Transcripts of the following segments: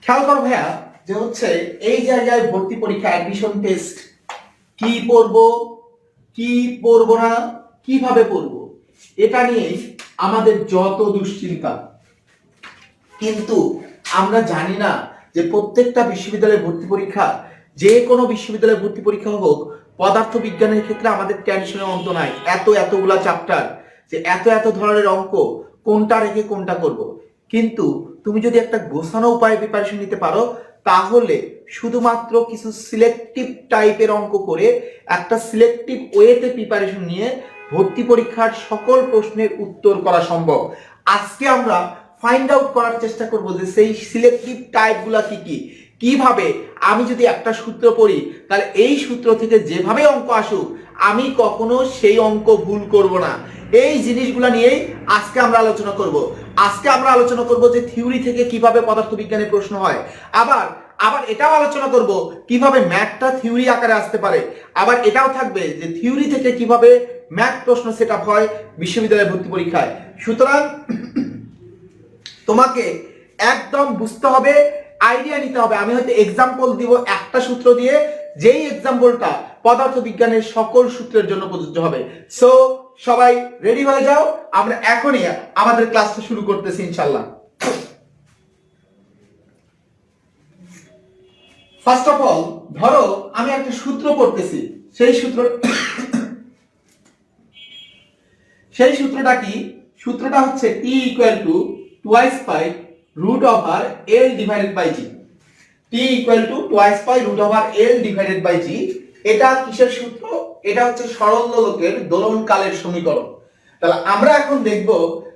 খেয়াল করো ভাইয়া, যে হচ্ছে এই জায়গায় ভর্তি পরীক্ষা অ্যাডমিশন টেস্ট কি পড়বো কি পড়বো না, কিভাবে পড়বো, এটা নিয়েই আমাদের যত দুশ্চিন্তা। কিন্তু আমরা জানি না যে প্রত্যেকটা বিশ্ববিদ্যালয়ের ভর্তি পরীক্ষা, যে কোনো বিশ্ববিদ্যালয়ের ভর্তি পরীক্ষা হোক, পদার্থ বিজ্ঞানের ক্ষেত্রে আমাদের টেনশনের অন্ত নাই। এতগুলা চ্যাপ্টার, যে এত ধরনের অঙ্ক, কোনটা রেখে কোনটা করব। কিন্তু তুমি যদি একটা গোছানো উপায়ে প্রিপারেশন নিতে পারো, তাহলে শুধুমাত্র কিছু সিলেক্টিভ টাইপের অঙ্ক করে একটা সিলেক্টিভ ওয়েতে প্রিপারেশন নিয়ে ভর্তি পরীক্ষার সকল প্রশ্নের উত্তর করা সম্ভব। আজকে আমরা ফাইন্ড আউট করার চেষ্টা করব যে সেই সিলেক্টিভ টাইপগুলো কি কি, কিভাবে আমি যদি একটা সূত্র পড়ি তাহলে এই সূত্র থেকে যেভাবে অঙ্ক আসুক আমি কখনো সেই অঙ্ক ভুল করব না। এই জিনিসগুলো নিয়েই আজকে আমরা আলোচনা করব। আজকে আমরা আলোচনা করব যে থিওরি থেকে কিভাবে পদার্থবিজ্ঞানের প্রশ্ন হয়, আবার এটাও আলোচনা করব কিভাবে ম্যাথটা থিওরি আকারে আসতে পারে, আবার এটাও থাকবে যে থিওরি থেকে কিভাবে ম্যাথ প্রশ্ন সেট আপ হয় বিশ্ববিদ্যালয় ভর্তি পরীক্ষায়। সুতরাং তোমাকে একদম বুঝতে হবে, আইডিয়া নিতে হবে। আমি হয়তো এক্সাম্পল দিব একটা সূত্র দিয়ে, যেই এক্সাম্পলটা পদার্থ বিজ্ঞানের সকল সূত্রের জন্য প্রযোজ্য হবে। সো সবাই রেডি হয়ে যাও, আমরা এখনই আমাদের ক্লাসটা শুরু করতেছি ইনশাআল্লাহ। ফার্স্ট অফ অল ধরো আমি একটা সূত্র পড়তেছি, সেই সূত্রটা কি? সূত্রটা হচ্ছে T equal to twice pi root over L divided by G। T equal to twice pi root over L divided by G। এটা কিসের সূত্র? এটা হচ্ছে সরল দোলকের দোলনকালের সমীকরণ। তাহলে আমরা এখন দেখব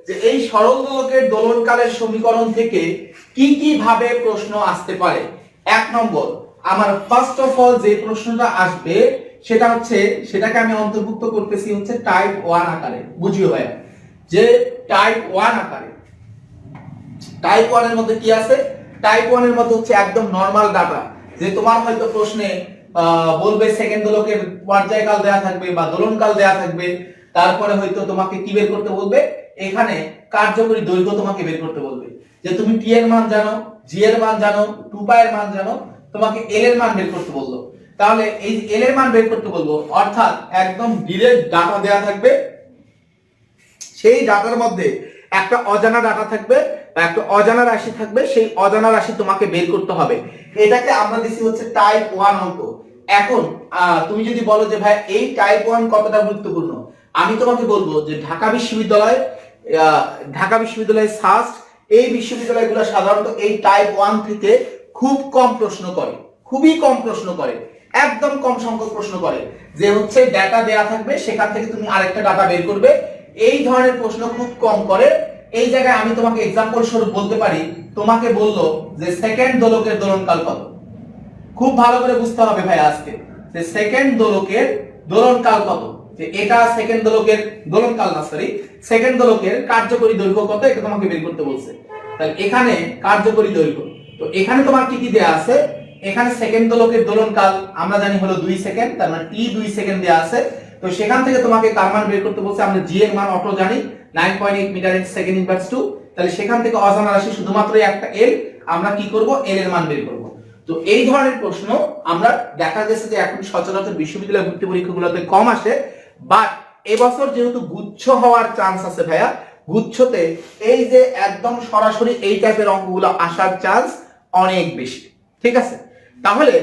যে এই সরল দোলকের দোলনকালের সমীকরণ থেকে কি কি ভাবে প্রশ্ন আসতে পারে। এক নম্বর, আমার ফার্স্ট অফ অল যে প্রশ্নটা আসবে সেটাকে আমি অন্তর্ভুক্ত করতেছি হচ্ছে টাইপ 1 আকারে। বুঝিও ভাই যে টাইপ 1 আকারে। টাইপ 1 এর মধ্যে কি আছে? টাইপ 1 এর মধ্যে হচ্ছে একদম নরমাল ডাটা, যে তোমার হয়তো প্রশ্নে বলবে সেকেন্ড দোলকের পর্যায়কাল দেয়া থাকবে বা দোলনকাল দেয়া থাকবে, তারপরে হয়তো তোমাকে কি বের করতে বলবে, এখানে কার্যকরী দৈর্ঘ্য তোমাকে বের করতে বলবে, যে তুমি টি এর মান জানো, জি এর মান জানো, 2 পাই এর মান জানো, তোমাকে এল এর মান বের করতে বললো। তাহলে এই এল এর মান বের করতে বলবো, অর্থাৎ একদম ডিরেক্ট ডাটা দেয়া থাকবে, সেই ডাটার মধ্যে একটা অজানা ডাটা থাকবে বা একটা অজানা রাশি থাকবে, সেই অজানা রাশি তোমাকে বের করতে হবে। এটাকে আমরা দিছি হচ্ছে টাইপ 1 অঙ্ক। এখন তুমি যদি বলো যে ভাই এই টাইপ 1 কতটা গুরুত্বপূর্ণ, আমি তোমাকে বলবো যে ঢাকা বিশ্ববিদ্যালয় সাস্ট, এই বিশ্ববিদ্যালয়গুলো সাধারণত এই টাইপ 1 থেকে খুব কম প্রশ্ন করে, খুবই কম প্রশ্ন করে, একদম কম সংখ্যক প্রশ্ন করে, যে হচ্ছে ডাটা দেয়া থাকবে সেখান থেকে তুমি আরেকটা ডাটা বের করবে। এই ধরনের প্রশ্ন খুব কম করে। এই জায়গায় আমি তোমাকে एग्जांपल স্বরূপ বলতে পারি, তোমাকে বললো যে সেকেন্ড দোলকের দোলনকাল কত। খুব ভালো করে বুঝতে হবে ভাই আজকে, যে সেকেন্ড দোলকের দোলনকাল কত, যে এটা সেকেন্ড দোলকের দোলনকাল না, সরি, সেকেন্ড দোলকের কার্যকরী দৈর্ঘ্য কত, এটা তোমাকে বের করতে বলছে। তাহলে এখানে কার্যকরী দৈর্ঘ্য, তো এখানে তোমার কি কি দেয়া আছে? এখানে সেকেন্ড দোলকের দোলনকাল আমরা জানি হলো 2 সেকেন্ড, তার মানে টি 2 সেকেন্ড দেয়া আছে। তো সেখান থেকে তোমাকে কার মান বের করতে বলছে? আমরা জি এর মান অটো জানি 9.8 মিটার ইন সেকেন্ড ইনভার্স 2। তাহলে সেখান থেকে অজানা রাশি শুধুমাত্র একটা এল, আমরা কি করব? এল এর মান বের করব। তো এই ধরনের প্রশ্ন আমরা দেখা গেছে যে এখন সচরাচর বিশ্ববিদ্যালয় ভর্তি পরীক্ষাগুলোতে কম আসে, বাট এবছর যেহেতু গুচ্ছ হওয়ার চান্স আছে ভাইয়া, গুচ্ছতে এই যে একদম সরাসরি এই টাইপের অঙ্কগুলো আসার চান্স অনেক বেশি। ঠিক আছে, তাহলে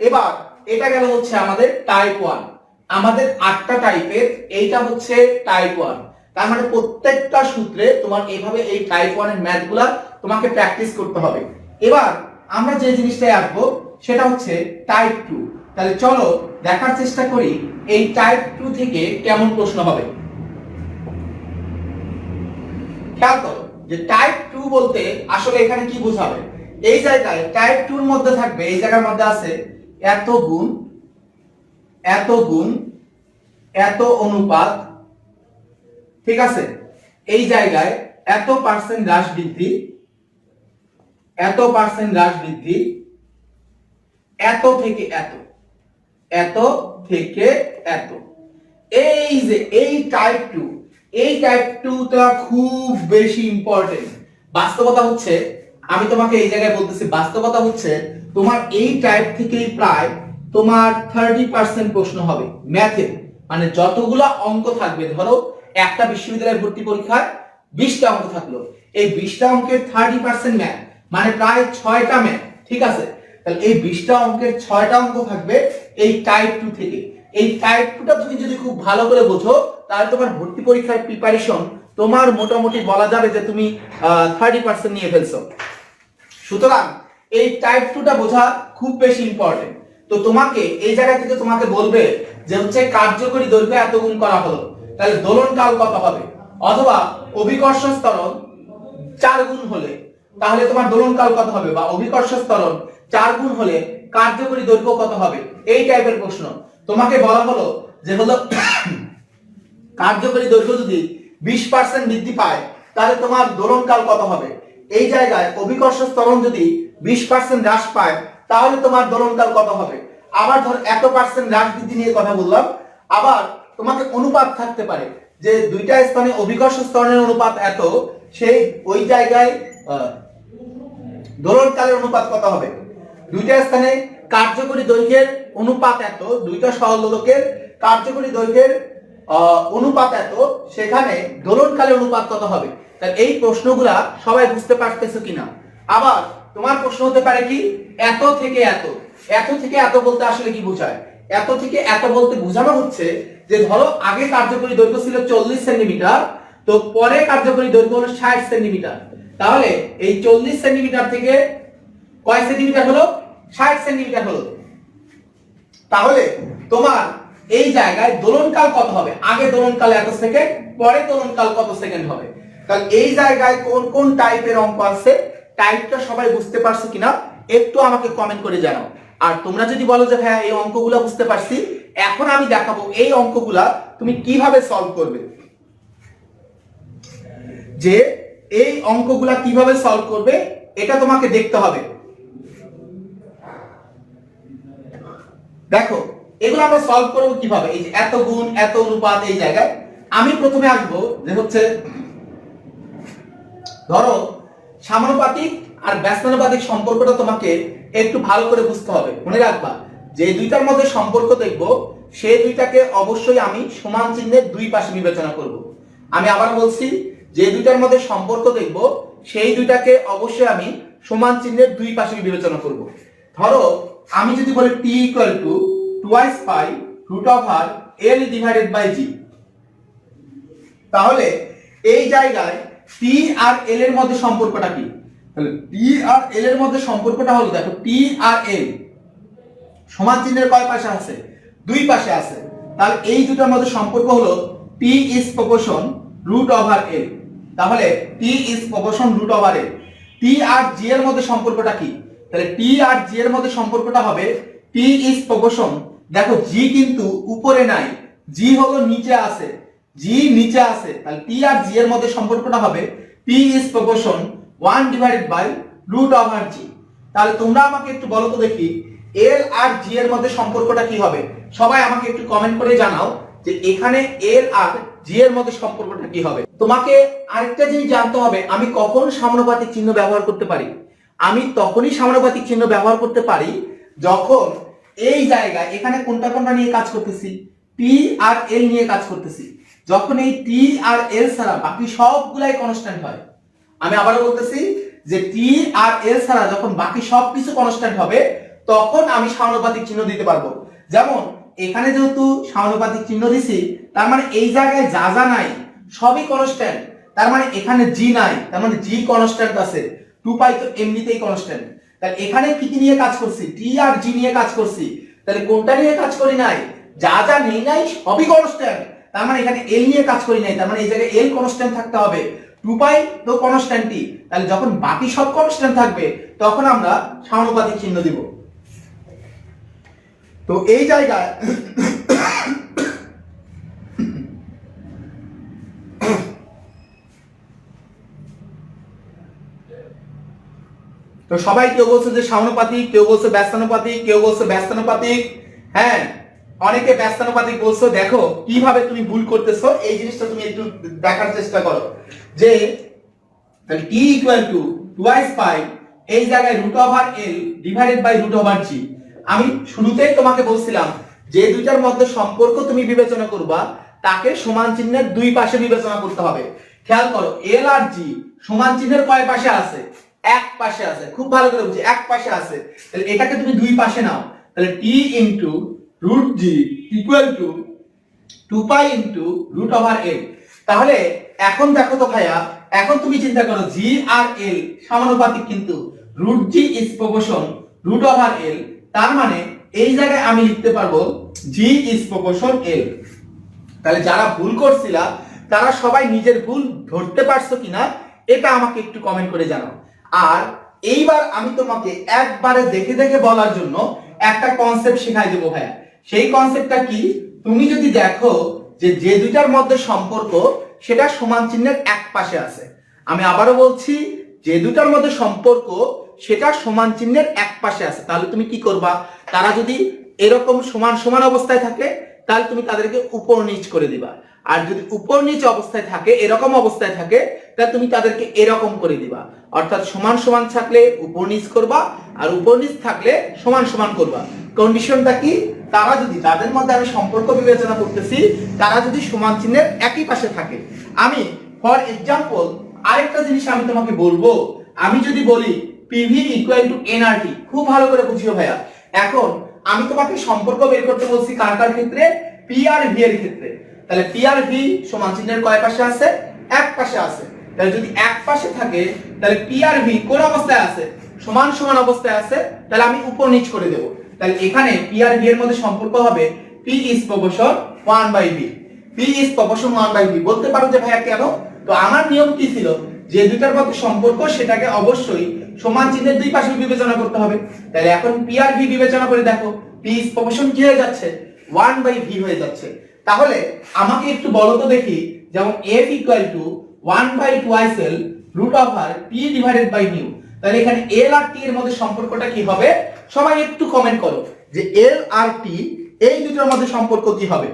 এবার এটা গেল হচ্ছে আমাদের টাইপ 1। আমাদের 8টা টাইপের, এইটা হচ্ছে টাইপ 1। তার মানে প্রত্যেকটা সূত্রে তোমার এইভাবে এই টাইপ 1 এর ম্যাথগুলা তোমাকে প্র্যাকটিস করতে হবে। এবার আমরা যে জিনিসটাই আসবো সেটা হচ্ছে টাইপ 2। তাহলে চলো দেখার চেষ্টা করি এই টাইপ 2 থেকে কেমন প্রশ্ন হবে। খেয়াল করো যে টাইপ 2 বলতে আসলে এখানে কি বোঝাবে। এই জায়গায় টাইপ 2 এর মধ্যে থাকবে, এই জায়গার মধ্যে আছে এত গুণ এত অনুপাত, ঠিক আছে, এই জায়গায় এত পার্সেন্ট হ্রাস বৃদ্ধি, এত পার্সেন্ট হ্রাস বৃদ্ধি, এত থেকে এত, এত থেকে এত। এই যে এই টাইপ 2, এই টাইপ 2টা খুব বেশি ইম্পর্টেন্ট। বাস্তবতা হচ্ছে, আমি তোমাকে এই জায়গায় বলতেছি, বাস্তবতা হচ্ছে তোমার এই টাইপ থেকেই প্রায় তোমার 30% প্রশ্ন হবে ম্যাথে। মানে যতগুলা অঙ্ক থাকবে, ধরো একটা বিশ্ববিদ্যালয়ের ভর্তি পরীক্ষায় 20টা অঙ্ক থাকলো, এই 20টা অঙ্কের 30% ম্যাথ, মানে প্রায় 6টা ম্যাথ, ঠিক আছে? তাহলে এই 20টা অঙ্কের 6টা অঙ্ক থাকবে এই টাইপ 2 থেকে। এই টাইপ 2টা তুমি যদি খুব ভালো করে বোঝো, তাহলে তোমার ভর্তি পরীক্ষার প্রিপারেশন তোমার মোটামুটি বলা যাবে যে তুমি 30% নিয়ে ফেলছো। সুতরাং এই টাইপ 2টা বোঝা খুব বেশি ইম্পর্টেন্ট। তো তোমাকে এই জায়গা থেকে তোমাকে বলবে যে হচ্ছে কার্যকরী দৈর্ঘ্য এত গুণ করা হলো, তাহলে দোলনকাল কত হবে, অথবা অভিকর্ষ ত্বরণ 4 গুণ হলে তাহলে তোমার দোলনকাল কত হবে, বা অভিকর্ষ ত্বরণ 4 গুণ হলে কার্যকরী দৈর্ঘ্য কত হবে, এই টাইপের প্রশ্ন। তোমাকে বলা হলো যে হলো কার্যকরী দৈর্ঘ্য যদি 20% বৃদ্ধি পায় তাহলে তোমার দোলনকাল কত হবে। এই জায়গায় অভিকর্ষ ত্বরণ যদি 20% হ্রাস পায় তাহলে তোমার দোলনকাল কত হবে। আবার ধর এত পার্সেন্ট হ্রাস বৃদ্ধি নিয়ে কথা বললাম। আবার তোমাকে অনুপাত থাকতে পারে যে দুইটা স্থানে অভিকর্ষ ত্বরণের অনুপাত এত, সেই ওই জায়গায় দোলনকালের অনুপাত কত হবে। দুইটা স্থানে কার্যকরী দৈর্ঘ্যের অনুপাত এত, দুইটা সহলোলকের কার্যকরী দৈর্ঘ্যের অনুপাত এত, সেখানে দোলনকালের অনুপাত কত হবে। তাহলে এই প্রশ্নগুলা সবাই বুঝতে পারতেছো কিনা। আবার তোমার প্রশ্ন হতে পারে কি এত থেকে এত, এত থেকে এত বলতে আসলে কি বোঝায়। এত থেকে এত বলতে বোঝানো হচ্ছে যে ধরো আগে কার্যকরী দৈর্ঘ্য ছিল 40 সেন্টিমিটার, তো পরে কার্যকরী দৈর্ঘ্য হলো 60 সেন্টিমিটার। তাহলে এই 40 সেন্টিমিটার থেকে কয় সেন্টিমিটার হলো, 60 সেন্টিমিটার হলো। তাহলে তোমার এই জায়গায় দোলনকাল কত হবে, আগে দোলনকাল এত সেকেন্ড, পরে দোলনকাল কত সেকেন্ড হবে। তাহলে এই জায়গায় কোন কোন টাইপের অঙ্ক আছে, টাইপটা সবাই বুঝতে পারছো কিনা একটু আমাকে কমেন্ট করে জানাও। আর তোমরা যদি বলো যে হ্যাঁ এই অঙ্কগুলো বুঝতে পারছি, এখন আমি দেখাবো এই অঙ্কগুলা তুমি কিভাবে সলভ করবে। যে এই অঙ্কগুলা কিভাবে সলভ করবে এটা তোমাকে দেখতে হবে। দেখো এগুলো আমরা সলভ করব কিভাবে। এই যে এত গুণ এত অনুপাত, এই জায়গায় আমি প্রথমে আসবো যে হচ্ছে ধরো সমানুপাতিক আর ব্যস্তানুপাতিক সম্পর্কটা তোমাকে একটু ভালো করে বুঝতে হবে। মনে রাখবা যে দুইটার মধ্যে সম্পর্ক দেখব, সেই দুইটাকে অবশ্যই আমি সমান চিহ্নের দুই পাশে বিবেচনা করব। আমি আবার বলছি, যে দুইটার মধ্যে সম্পর্ক দেখব সেই দুইটাকে অবশ্যই আমি সমান চিহ্নের দুই পাশে বিবেচনা করব। ধরো আমি যদি বলি t equal to twice pi root over l divided by g, তাহলে এই জায়গায় t আর l এর মধ্যে সম্পর্কটা কি। তাহলে t আর l এর মধ্যে সম্পর্কটা হলো, দেখো t আর l সমান চিহ্নের কয় পাশে আছে, দুই পাশে আছে। তাহলে এই দুটোর মধ্যে সম্পর্ক হলো t is proportion root over l। তাহলে t is proportion root over l। t আর g এর মধ্যে সম্পর্কটা কি, তাহলে t আর g এর মধ্যে সম্পর্কটা হবে t ইজ প্রপোর্শন, দেখো g কিন্তু উপরে নাই, g হলো নিচে আছে, g নিচে আছে, তাহলে t আর g এর মধ্যে সম্পর্কটা হবে t is proportion 1 divided by root over g। তাহলে তোমরা আমাকে একটু বলো তো দেখি l আর g এর মধ্যে সম্পর্কটা কি হবে। সবাই আমাকে একটু কমেন্ট করে জানাও যে এখানে l আর g এর মধ্যে সম্পর্কটা কি হবে। তোমাকে আরেকটা জিনিস জানতে হবে, আমি কখন সমানুপাতিক চিহ্ন ব্যবহার করতে পারি। আমি তখনই সমানুপাতিক চিহ্ন ব্যবহার করতে পারি যখন এই জায়গায় এখানে কোনটা কোনটা নিয়ে কাজ করতেছি, t আর l নিয়ে কাজ করতেছি। যখন এই t আর l ছাড়া বাকি সবগুলাই কনস্ট্যান্ট হয়। আমি আবারও বলতেছি যে t আর l ছাড়া যখন বাকি সবকিছু কনস্ট্যান্ট হবে তখন আমি সমানুপাতিক চিহ্ন দিতে পারবো। যেমন এখানে যেহেতু সমানুপাতিক চিহ্ন দিছি, তার মানে এই জায়গায় যা যা নাই সবই কনস্ট্যান্ট, তার মানে এখানে g নাই, তার মানে g কনস্ট্যান্ট আছে, 2 পাই তো এমনিতেই কনস্ট্যান্ট। তাহলে এখানে কি কি নিয়ে কাজ করছি, t আর g নিয়ে কাজ করছি। তাহলে কোনটা নিয়ে কাজ করি নাই, যা যা নেই নাই সবই কনস্ট্যান্ট, তার মানে এখানে l নিয়ে কাজ করি নাই, তার মানে এই জায়গায় l কনস্ট্যান্ট থাকতে হবে, 2 পাই তো কনস্ট্যান্টই। তাহলে যখন বাকি সব কনস্ট্যান্ট থাকবে তখন আমরা সমানুপাতিক চিহ্ন দিব। তো এই জায়গায় তো সবাই কেউ বলছে যে সমানুপাতিক, কেউ বলছে ব্যস্তানুপাতিক, কেউ বলছে ব্যস্তানুপাতিক। হ্যাঁ অনেকে ব্যস্তানুপাতিক বলছো, দেখো কিভাবে তুমি ভুল করতেছো, এই জিনিসটা তুমি একটু দেখার চেষ্টা করো যে t equal to twice pi, এই জায়গায় root over l divided by root over g। আমি শুরুতেই তোমাকে বলছিলাম যে দুইটার মধ্যে সম্পর্ক তুমি বিবেচনা করবা তাকে সমান চিহ্নের দুই পাশে বিবেচনা করতে হবে। খেয়াল করো l আর g সমান চিহ্নের কয় পাশে আছে? এক পাশে আছে। খুব ভালো করে বুঝি, এক পাশে আছে। তাহলে এটাকে তুমি দুই পাশে নাও, তাহলে t into root g equal to 2 pi into root over l। তাহলে এখন দেখো তো ভাইয়া, এখন তুমি চিন্তা করো g আর l সমানুপাতিক, কিন্তু root g is proportion root over l। তার মানে এই জায়গায় আমি লিখতে পারবো g ইজ প্রপোর্শন l। তাহলে যারা ভুল করছিলা তারা সবাই নিজের ভুল ধরতে পারছো কিনা এটা আমাকে একটু কমেন্ট করে জানাও। আর এইবার আমি তোমাকে একবারে দেখে দেখে বলার জন্য একটা কনসেপ্ট শেখাই দেবো ভাইয়া। সেই কনসেপ্টটা কি? তুমি যদি দেখো যে যে দুইটার মধ্যে সম্পর্ক সেটা সমান চিহ্নের এক পাশে আছে, আমি আবারও বলছি যে দুটার মধ্যে সম্পর্ক সেটা সমান চিহ্নের এক পাশে আছে, তাহলে তুমি কি করবা? তারা যদি এরকম সমান সমান অবস্থায় থাকে তাহলে তুমি তাদেরকে উপর নিচ করে দিবা, আর যদি উপর নিচ অবস্থায় থাকে, এরকম অবস্থায় থাকে, তাহলে তুমি তাদেরকে এরকম করে দিবা। অর্থাৎ সমান সমান থাকলে উপর নিচ করবা, আর উপর নিচ থাকলে সমান সমান করবা। কন্ডিশনটা কি? তারা যদি, তাদের মধ্যে আমি সম্পর্ক বিবেচনা করতেছি, তারা যদি সমান চিহ্নের একই পাশে থাকে। আমি ফর এক্সাম্পল আরেকটা জিনিস আমি তোমাকে বলবো, আমি যদি বলি পিভি ইকুয়াল টু এনআরটি, খুব ভালো করে বুঝিও ভাইয়া। এখন আমি তোমাকে সম্পর্ক বের করতে বলছি কার কার ক্ষেত্রে? পি আর ভি এর ক্ষেত্রে। তাহলে পি আর ভি সমান চিহ্নের কয় পাশে আছে? এক পাশে আছে। তাহলে যদি এক পাশে থাকে তাহলে পি আর ভি কোন অবস্থায় আছে? সমান সমান অবস্থায় আছে। তাহলে আমি উপর নিচ করে দেব। তাহলে এখানে পি আর ভি এর মধ্যে সম্পর্ক হবে P is proportion 1/v। P is proportion 1/v। বলতে পারো যে ভাইয়া কেন? তো আমার নিয়ম কি ছিল? যে দুইটার মধ্যে সম্পর্ক সেটাকে অবশ্যই সমান চিহ্নের দুই পাশে বিবেচনা করতে হবে। তাহলে এখন পি আর ভি বিবেচনা করে দেখো, পি ইজ প্রপোর্শন কি হয়ে যাচ্ছে? 1/v হয়ে যাচ্ছে। তাহলে আমাকে একটু বলো তো দেখি, যেমন f equal to 1/2l root over p divided by nu. তাহলে এখানে l আর t এর মধ্যে সম্পর্কটা কি হবে? সবাই একটু কমেন্ট করো যে l আর t এই দুটোর মধ্যে সম্পর্ক কি হবে।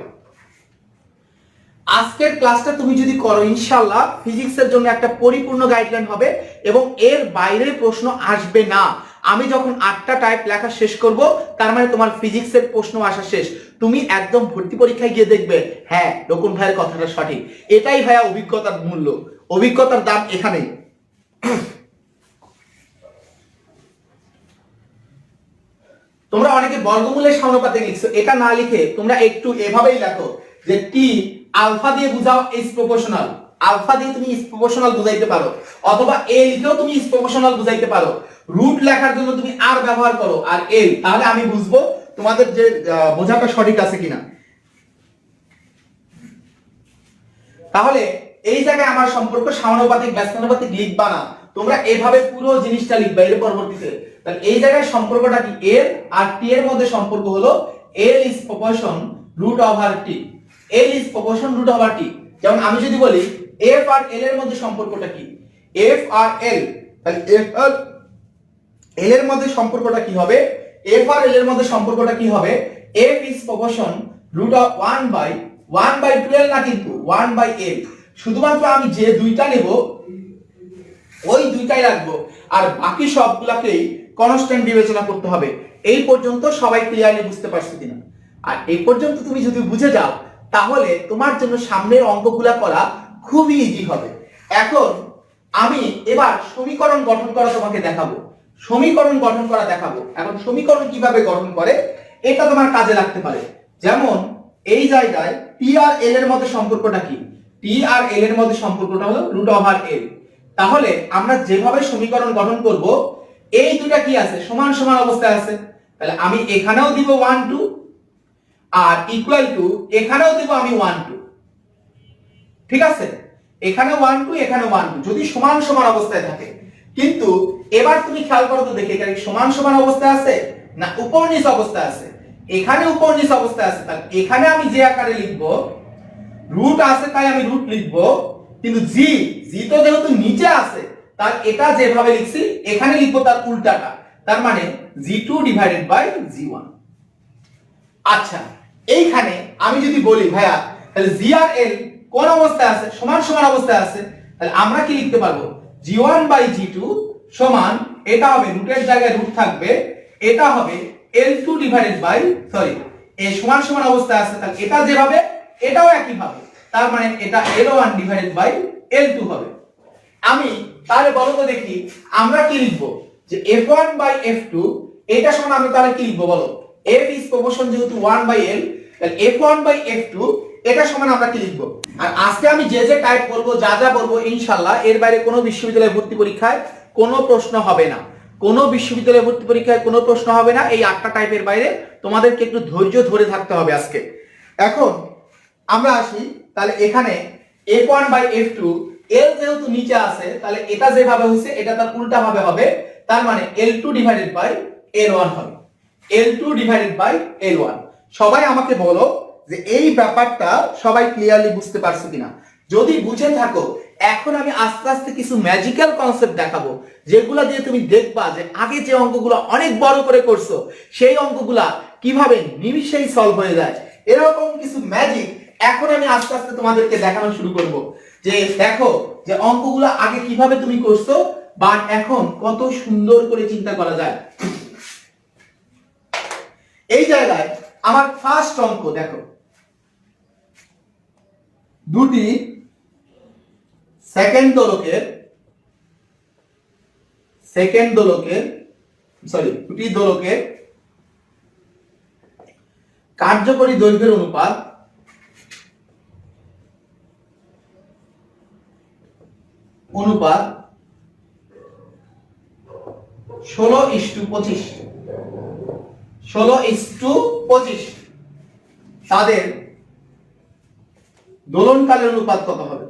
আজকের ক্লাসটা তুমি যদি করো ইনশাআল্লাহ ফিজিক্সের জন্য একটা পরিপূর্ণ গাইডলাইন হবে এবং এর বাইরে প্রশ্ন আসবে না। আমি যখন 8টা টাইপ লেখা শেষ করব তার মানে তোমার ফিজিক্সের প্রশ্ন আসা শেষ। তুমি একদম ভর্তি পরীক্ষায় গিয়ে দেখবে হ্যাঁ রকুন ভাইয়ের কথাটা সঠিক। এটাই ভাইয়া অভিজ্ঞতার মূল্য, অভিজ্ঞতার দাম এখানেই। তোমরা অনেকে বর্গমূলের সমানুপাতিক লিখছো, এটা না লিখে তোমরা একটু এভাবেই লেখো যে টি আলফা দিয়ে বুঝাও ইজ প্রপোর্শনাল। আলফা দিয়ে তুমি ইজ প্রপোর্শনাল বুঝাইতে পারো, অথবা এ লিখেও তুমি ইজ প্রপোর্শনাল বুঝাইতে পারো। রুট লেখার জন্য তুমি আর ব্যবহার করো আর এল, তাহলে আমি বুঝবো তোমাদের যে বোঝাটা সঠিক আছে কিনা। তাহলে এই জায়গায় আমার সম্পর্ক সমানুপাতিক ব্যস্তানুপাতিক লিখবা না, তোমরা এভাবে পুরো জিনিসটা লিখবা এর পরবর্তীতে। তাহলে এই জায়গায় সম্পর্কটা কি? এল আর টি এর মধ্যে সম্পর্ক হলো L is proportion root over T. L is proportion root over T. যেমন আমি যদি বলি এফ আর এল এর মধ্যে সম্পর্কটা কি? এফ আর এল, তাহলে এফ আর এল এর মধ্যে সম্পর্কটা কি হবে? এফ আর এল এর মধ্যে সম্পর্কটা কি হবে? F is proportion root of 1/12 না, কিন্তু 1/l। শুধুমাত্র আমি যে দুইটা নেব ওই দুইটাই রাখবো, আর বাকি সবগুলাকেই কনস্ট্যান্ট বিবেচনা করতে হবে। এই পর্যন্ত সবাই ক্লিয়ারলি বুঝতে পারছো কিনা? আর এই পর্যন্ত তুমি যদি বুঝে যাও তাহলে তোমার জন্য সামনের অঙ্কগুলা করা খুবই ইজি হবে। এখন আমি এবার সমীকরণ গঠন করা তোমাকে দেখাবো, সমীকরণ গঠন করা দেখাবো। এখন সমীকরণ কিভাবে গঠন করে এটা তোমার কাজে লাগতে পারে। যেমন এই জায়গায় টি আর এল এর মধ্যে সম্পর্কটা কি? টি আর এল এর মধ্যে সম্পর্কটা হলো রুট ওভার এল। তাহলে আমরা যেভাবে সমীকরণ গঠন করব এই দুটো কি আছে? সমান সমান অবস্থায় আছে। তাহলে আমি এখানেও দিব 1 2 আর ইকুয়াল টু এখানেও দিব আমি 1 2। ঠিক আছে, এখানে 1 2 এখানে 1 2 যদি সমান সমান অবস্থায় থাকে। কিন্তু এবার তুমি খেয়াল করো তো দেখি এখানে সমান সমান অবস্থায় আছে না উপর নিচ অবস্থায় আছে? এখানে উপর নিচ অবস্থায় আছে। তাহলে এখানে আমি যে আকারে লিখবো, রুট আছে তাই আমি রুট লিখবো, কিন্তু জি তো যেহেতু নিচে আছে তার এটা যেভাবে লিখছি এখানে লিখবো তার উল্টাটা, তার মানে g2 ডিভাইডেড বাই g1। আচ্ছা এইখানে আমি যদি বলি ভাইয়া তাহলে জি আর এল কোন অবস্থায় আছে, সমান সমান অবস্থায় আছে, তাহলে আমরা কি লিখতে পারবো g1/g2 সমান, এটা হবে রুটের জায়গায় রুট থাকবে, এটা হবে L2 ডিভাইডেড বাই সরি এ সমান সমান অবস্থায় আছে, তাহলে এটা যেভাবে এটাও একই ভাবে, তার মানে এটা L1 ডিভাইডেড বাই L2 হবে। আমি তাহলে বলো তো দেখি আমরা কি লিখবো যে f1/f2 এটা সমান, আমি তাহলে কি লিখবো বলো, f is proportion যেহেতু 1/l, তাহলে f1/f2 এটা সমান আমরা কি লিখবো। আর আজকে আমি যে যে টাইপ বলবো, যা যা বলবো, ইনশাআল্লাহ এর বাইরে কোনো বিশ্ববিদ্যালয়ে ভর্তি পরীক্ষায় কোনো প্রশ্ন হবে না, কোনো বিশ্ববিদ্যালয়ে ভর্তি পরীক্ষায় কোনো প্রশ্ন হবে না। এই 8টা টাইপের বাইরে তোমাদেরকে একটু ধৈর্য ধরে থাকতে হবে আজকে। এখন আমরা আসি, তাহলে এখানে f1/f2 l যেহেতু নিচে আছে, তাহলে এটা যেভাবে হইছে এটা তার উল্টা ভাবে হবে, তার মানে L2 ডিভাইডেড বাই L1 হবে, L2 ডিভাইডেড বাই L1। সবাই আমাকে বলো যে এই ব্যাপারটা সবাই ক্লিয়ারলি বুঝতে পারছো কিনা। যদি বুঝে থাকো, এখন আমি আস্তে আস্তে কিছু ম্যাজিক্যাল কনসেপ্ট দেখাবো, যেগুলা দিয়ে তুমি দেখবা যে আগে যে অঙ্কগুলো অনেক বড় করে করছো সেই অঙ্কগুলা কিভাবে নিমিষেই সলভ হয়ে যায়। এরকম কিছু ম্যাজিক এখন আমি আস্তে আস্তে তোমাদেরকে দেখানো শুরু করব, যে দেখো যে অঙ্কগুলো আগে কিভাবে তুমি করছো বাট এখন কত সুন্দর করে চিন্তা করা যায়। এই জায়গায় আমার ফার্স্ট অঙ্ক দেখো, দুটি সেকেন্ড দোলকের দুটি দোলকের কার্যকরী দৈর্ঘ্যের অনুপাত 16:25 তাদের দোলনকালের অনুপাত কত হবে?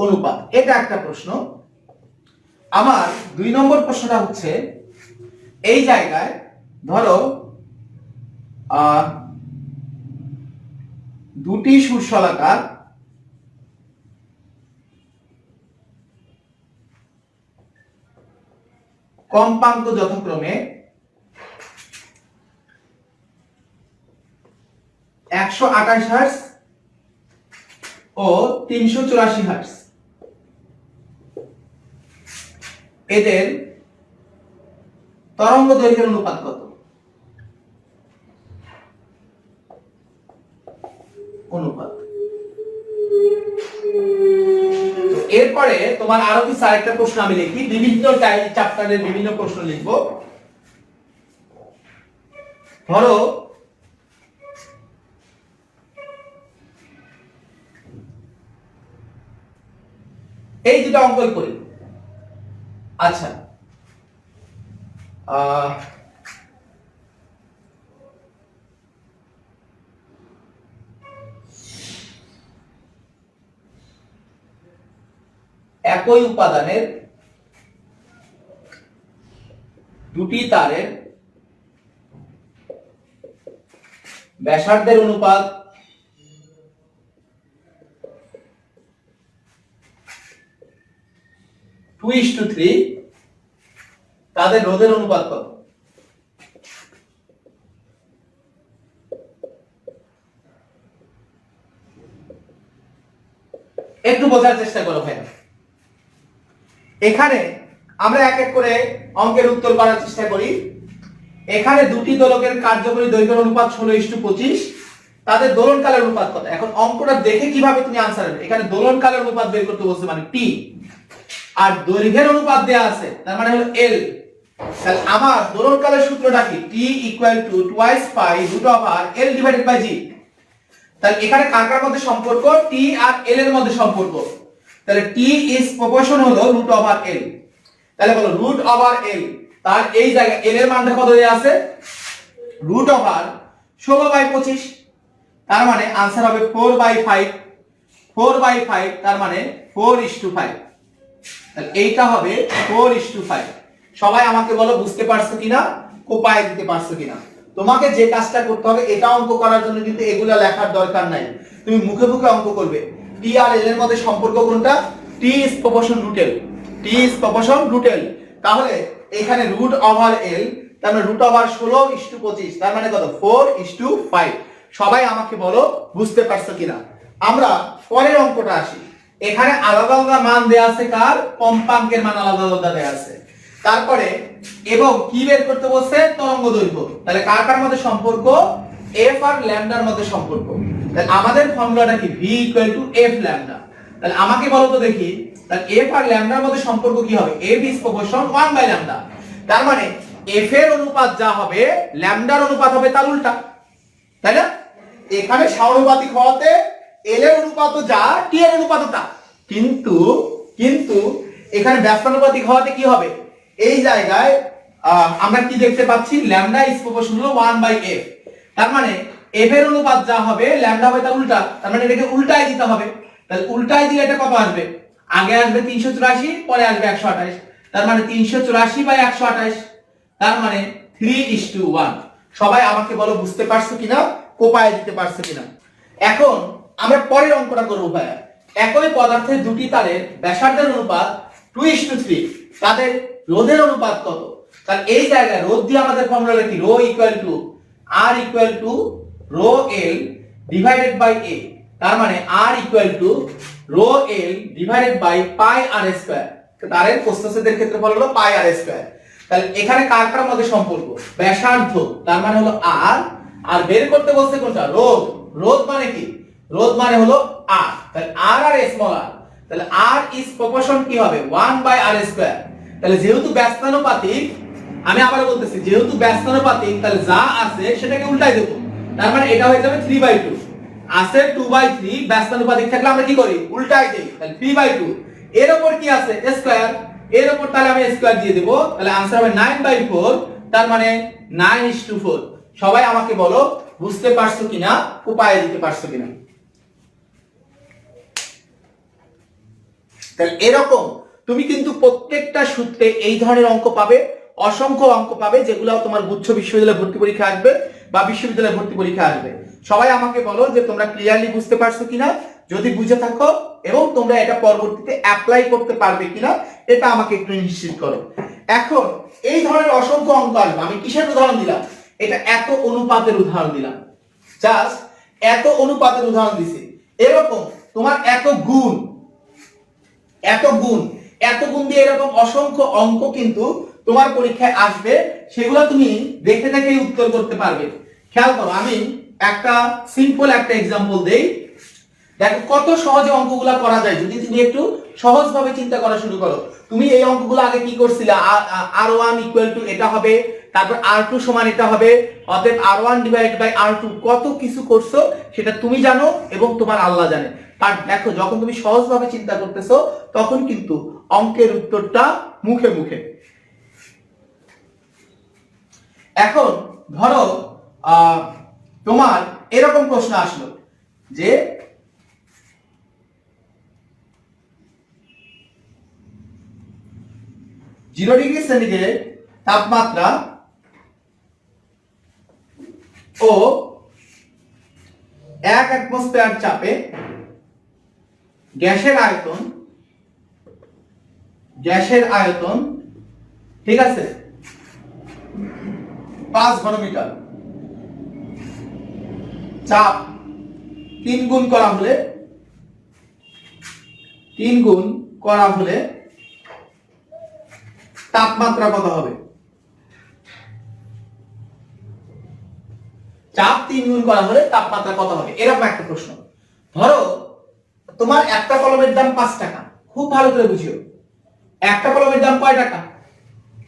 অনুপাত, এটা একটা প্রশ্ন। আমার 2 নম্বর প্রশ্নটা হচ্ছে, এই জায়গায় ধরো দুটি সুষমাকার কম্পাঙ্ক যথাক্রমে 128 হার্টজ ও 384 হার্টজ, এদের তরঙ্গ দৈর্ঘ্যের অনুপাত কত? অনুপাত। এরপরে তোমার আরো কিছু আরেকটা প্রশ্ন আমি লিখি, বিভিন্ন চ্যাপ্টারের বিভিন্ন প্রশ্ন লিখব। ধরো এই দুটো অঙ্কই করি। আচ্ছা, একই উপাদানের দুটি তারের ব্যাসার্ধের অনুপাত 2:3, তাদের রোধের অনুপাত কত? একটু বোঝার চেষ্টা করো ভাই। এখানে আমরা এক এক করে অঙ্কের উত্তর করার চেষ্টা করি। এখানে দুটি দোলকের কার্যকরী দৈর্ঘ্যের অনুপাত 16:25, তাদের দোলনকালের অনুপাত কত? এখন অঙ্কটা দেখে কিভাবে তুমি আনসার হবে, এখানে দোলনকালের অনুপাত বের করতে বলছে মানে টি, আর দৈর্ঘ্যের অনুপাত দেয়া আছে তার মানে হলো এল। তাহলে আমার দোলনকালের সূত্রটা কি? T equal to twice pi root over L divided by G. তাহলে এখানে কার কার মধ্যে সম্পর্ক? টি আর এল এর মধ্যে সম্পর্ক। তাহলে টি ইজ প্রপোর্শন হলো রুট ওভার এল। তাহলে বলো রুট ওভার এল, তার এই জায়গায় এল এর মানটা কত দেয়া আছে? রুট ওভার 16/25, তার মানে आंसर হবে 4/5। 4/5 তার মানে 4:5। তাহলে এইটা হবে 4:5। সবাই আমাকে বলো বুঝতে পারছো কিনা, কোপায় দিতে পারছো কিনা। তোমাকে যে কাজটা করতে হবে, এটা অঙ্ক করার জন্য কিন্তু এগুলা লেখার দরকার নাই, তুমি মুখে মুখে অঙ্ক করবে। টি আর এল এর মধ্যে সম্পর্ক কোনটা? T is proportion root L. T is proportion root L. তাহলে এখানে রুট ওভার এল তার মানে √16:25, তার মানে কত 4:5। সবাই আমাকে বলো বুঝতে পারছো কিনা। আমরা পরের অঙ্কটা আসি। এখানে আলাদা আলাদা মান দেয়া আছে, কার কম্পাঙ্কের মান আলাদা আলাদা দেয়া আছে। তারপরে এবং কি বের করতে বলছে, তরঙ্গ দৈর্ঘ্য। তাহলে কার কার মধ্যে সম্পর্ক, f আর ল্যামডার মধ্যে সম্পর্ক। তাহলে আমাদের ফর্মুলাটা কি, v f ল্যামডা। তাহলে আমাকে বলো তো দেখি, তাহলে f আর ল্যামডার মধ্যে সম্পর্ক কি হবে, f is proportion 1/λ। তার মানে f এর অনুপাত যা হবে ল্যামডার অনুপাত হবে তার উল্টা, তাই না? এখানে সমানুপাতিক হওয়াতে l এর অনুপাত যা t এর অনুপাত তা, কিন্তু কিন্তু এখানে ব্যস্তানুপাতিক হওয়াতে কি হবে, এই জায়গায় আমরা কি দেখতে পাচ্ছি, ল্যামডা ইজ প্রপোর্শনাল 1/f। তার মানে f এর অনুপাত যা হবে ল্যামডা হবে তার উল্টা, তার মানে এটাকে উল্টায় দিতে হবে। তাহলে উল্টায় দিলে এটা কত আসবে, আগে আসবে 384, পরে আসবে 128। তার মানে 384/128, তার মানে 3:1। সবাই আমাকে বলো বুঝতে পারছো কিনা, কোপায় দিতে পারছো কিনা। এখন আমরা পরের অঙ্কটা করব ভাইয়া। একই পদার্থের দুটি তারের ব্যাসার্ধের অনুপাত 2:3, তাদের রোধের অনুপাত কত? তাহলে এই জায়গায় রোধ দিয়ে আমাদের ফর্মুলা লিখি, ρ r ρ l divided by a। তার মানে r ρ l divided by pi r square. তারের প্রস্থচ্ছেদের ক্ষেত্রফল হলো পাই r স্কয়ার। তাহলে এখানে কার কার মধ্যে সম্পর্ক, ব্যাসার্ধ তার মানে হলো r, আর বের করতে বলছে কোনটা, রোধ। রোধ মানে কি, রোধ মানে হলো r। তাহলে r আর স্মল r, তাহলে r ইজ প্রপোর্শন কি হবে 1/r স্কয়ার। তাহলে যেহেতু ব্যস্তানুপাতিক, আমি আবার বলতেছি যেহেতু ব্যস্তানুপাতিক, তাহলে যা আছে সেটাকে উল্টাই দেব। তার মানে এটা হয়ে যাবে 3/2, আছে 2/3, ব্যস্তানুপাতিক থাকলে আমরা কি করি, উল্টাই দেই। তাহলে 3/2 এর উপর কি আছে, স্কয়ার, এর উপর তাহলে আমি স্কয়ার দিয়ে দেব। তাহলে आंसर হবে 9/4, তার মানে 9:4। সবাই আমাকে বলো বুঝতে পারছো কিনা, উপায় দিতে পারছো কিনা। তাহলে এরকম তুমি কিন্তু প্রত্যেকটা সূত্রে এই ধরনের অঙ্ক পাবে, অসংখ্য অঙ্ক পাবে, যেগুলো তোমার গুচ্ছ বিশ্ববিদ্যালয়ে ভর্তি পরীক্ষা আসবে বা বিশ্ববিদ্যালয়ে ভর্তি পরীক্ষা আসবে। সবাই আমাকে বলো যে তোমরা ক্লিয়ারলি বুঝতে পারছো কিনা। যদি বুঝে থাকো এবং তোমরা এটা পরবর্তীতে অ্যাপ্লাই করতে পারবে কিনা, এটা আমাকে একটু নিশ্চিত করো। এখন এই ধরনের অসংখ্য অঙ্ক আসবে। আমি কিসের উদাহরণ দিলাম, এটা এত অনুপাতের উদাহরণ দিলাম, জাস্ট এত অনুপাতের উদাহরণ দিছি। এরকম তোমার এত গুণ দিয়ে এরকম অসংখ্য অঙ্ক কিন্তু তোমার পরীক্ষায় আসবে, সেগুলো তুমি দেখে দেখে উত্তর করতে পারবে। খেয়াল করো, আমি একটা সিম্পল একটা एग्जांपल দেই। দেখো কত সহজে অঙ্কগুলো করা যায় যদি তুমি একটু সহজভাবে চিন্তা করা শুরু করো। তুমি এই অঙ্কগুলো আগে কি করছিলে, r1 এটা হবে, তারপর r2 সমান এটা হবে, অতএব r1 ডিভাইডেড বাই r2, কত কিছু করছো সেটা তুমি জানো এবং তোমার আল্লাহ জানে। আর দেখো যখন তুমি সহজভাবে চিন্তা করতেছো তখন কিন্তু অঙ্কের উত্তরটা মুখে মুখে। এখন ধরো তোমার এরকম প্রশ্ন আসলো যে 0 ডিগ্রি সেন্টিগ্রেড তাপমাত্রা ও 1 অ্যাটমসফিয়ার চাপে গ্যাসের আয়তন ঠিক আছে 5 ঘনমিটার, চাপ 3 গুণ করা হলে তাপমাত্রা কত হবে? চাপ 3 গুণ করা হলে তাপমাত্রা কত হবে, এরকম একটা প্রশ্ন। ধরো তোমার একটা কলমের দাম 5 টাকা, খুব ভালো করে বুঝিও। একটা কলমের দাম কয় টাকা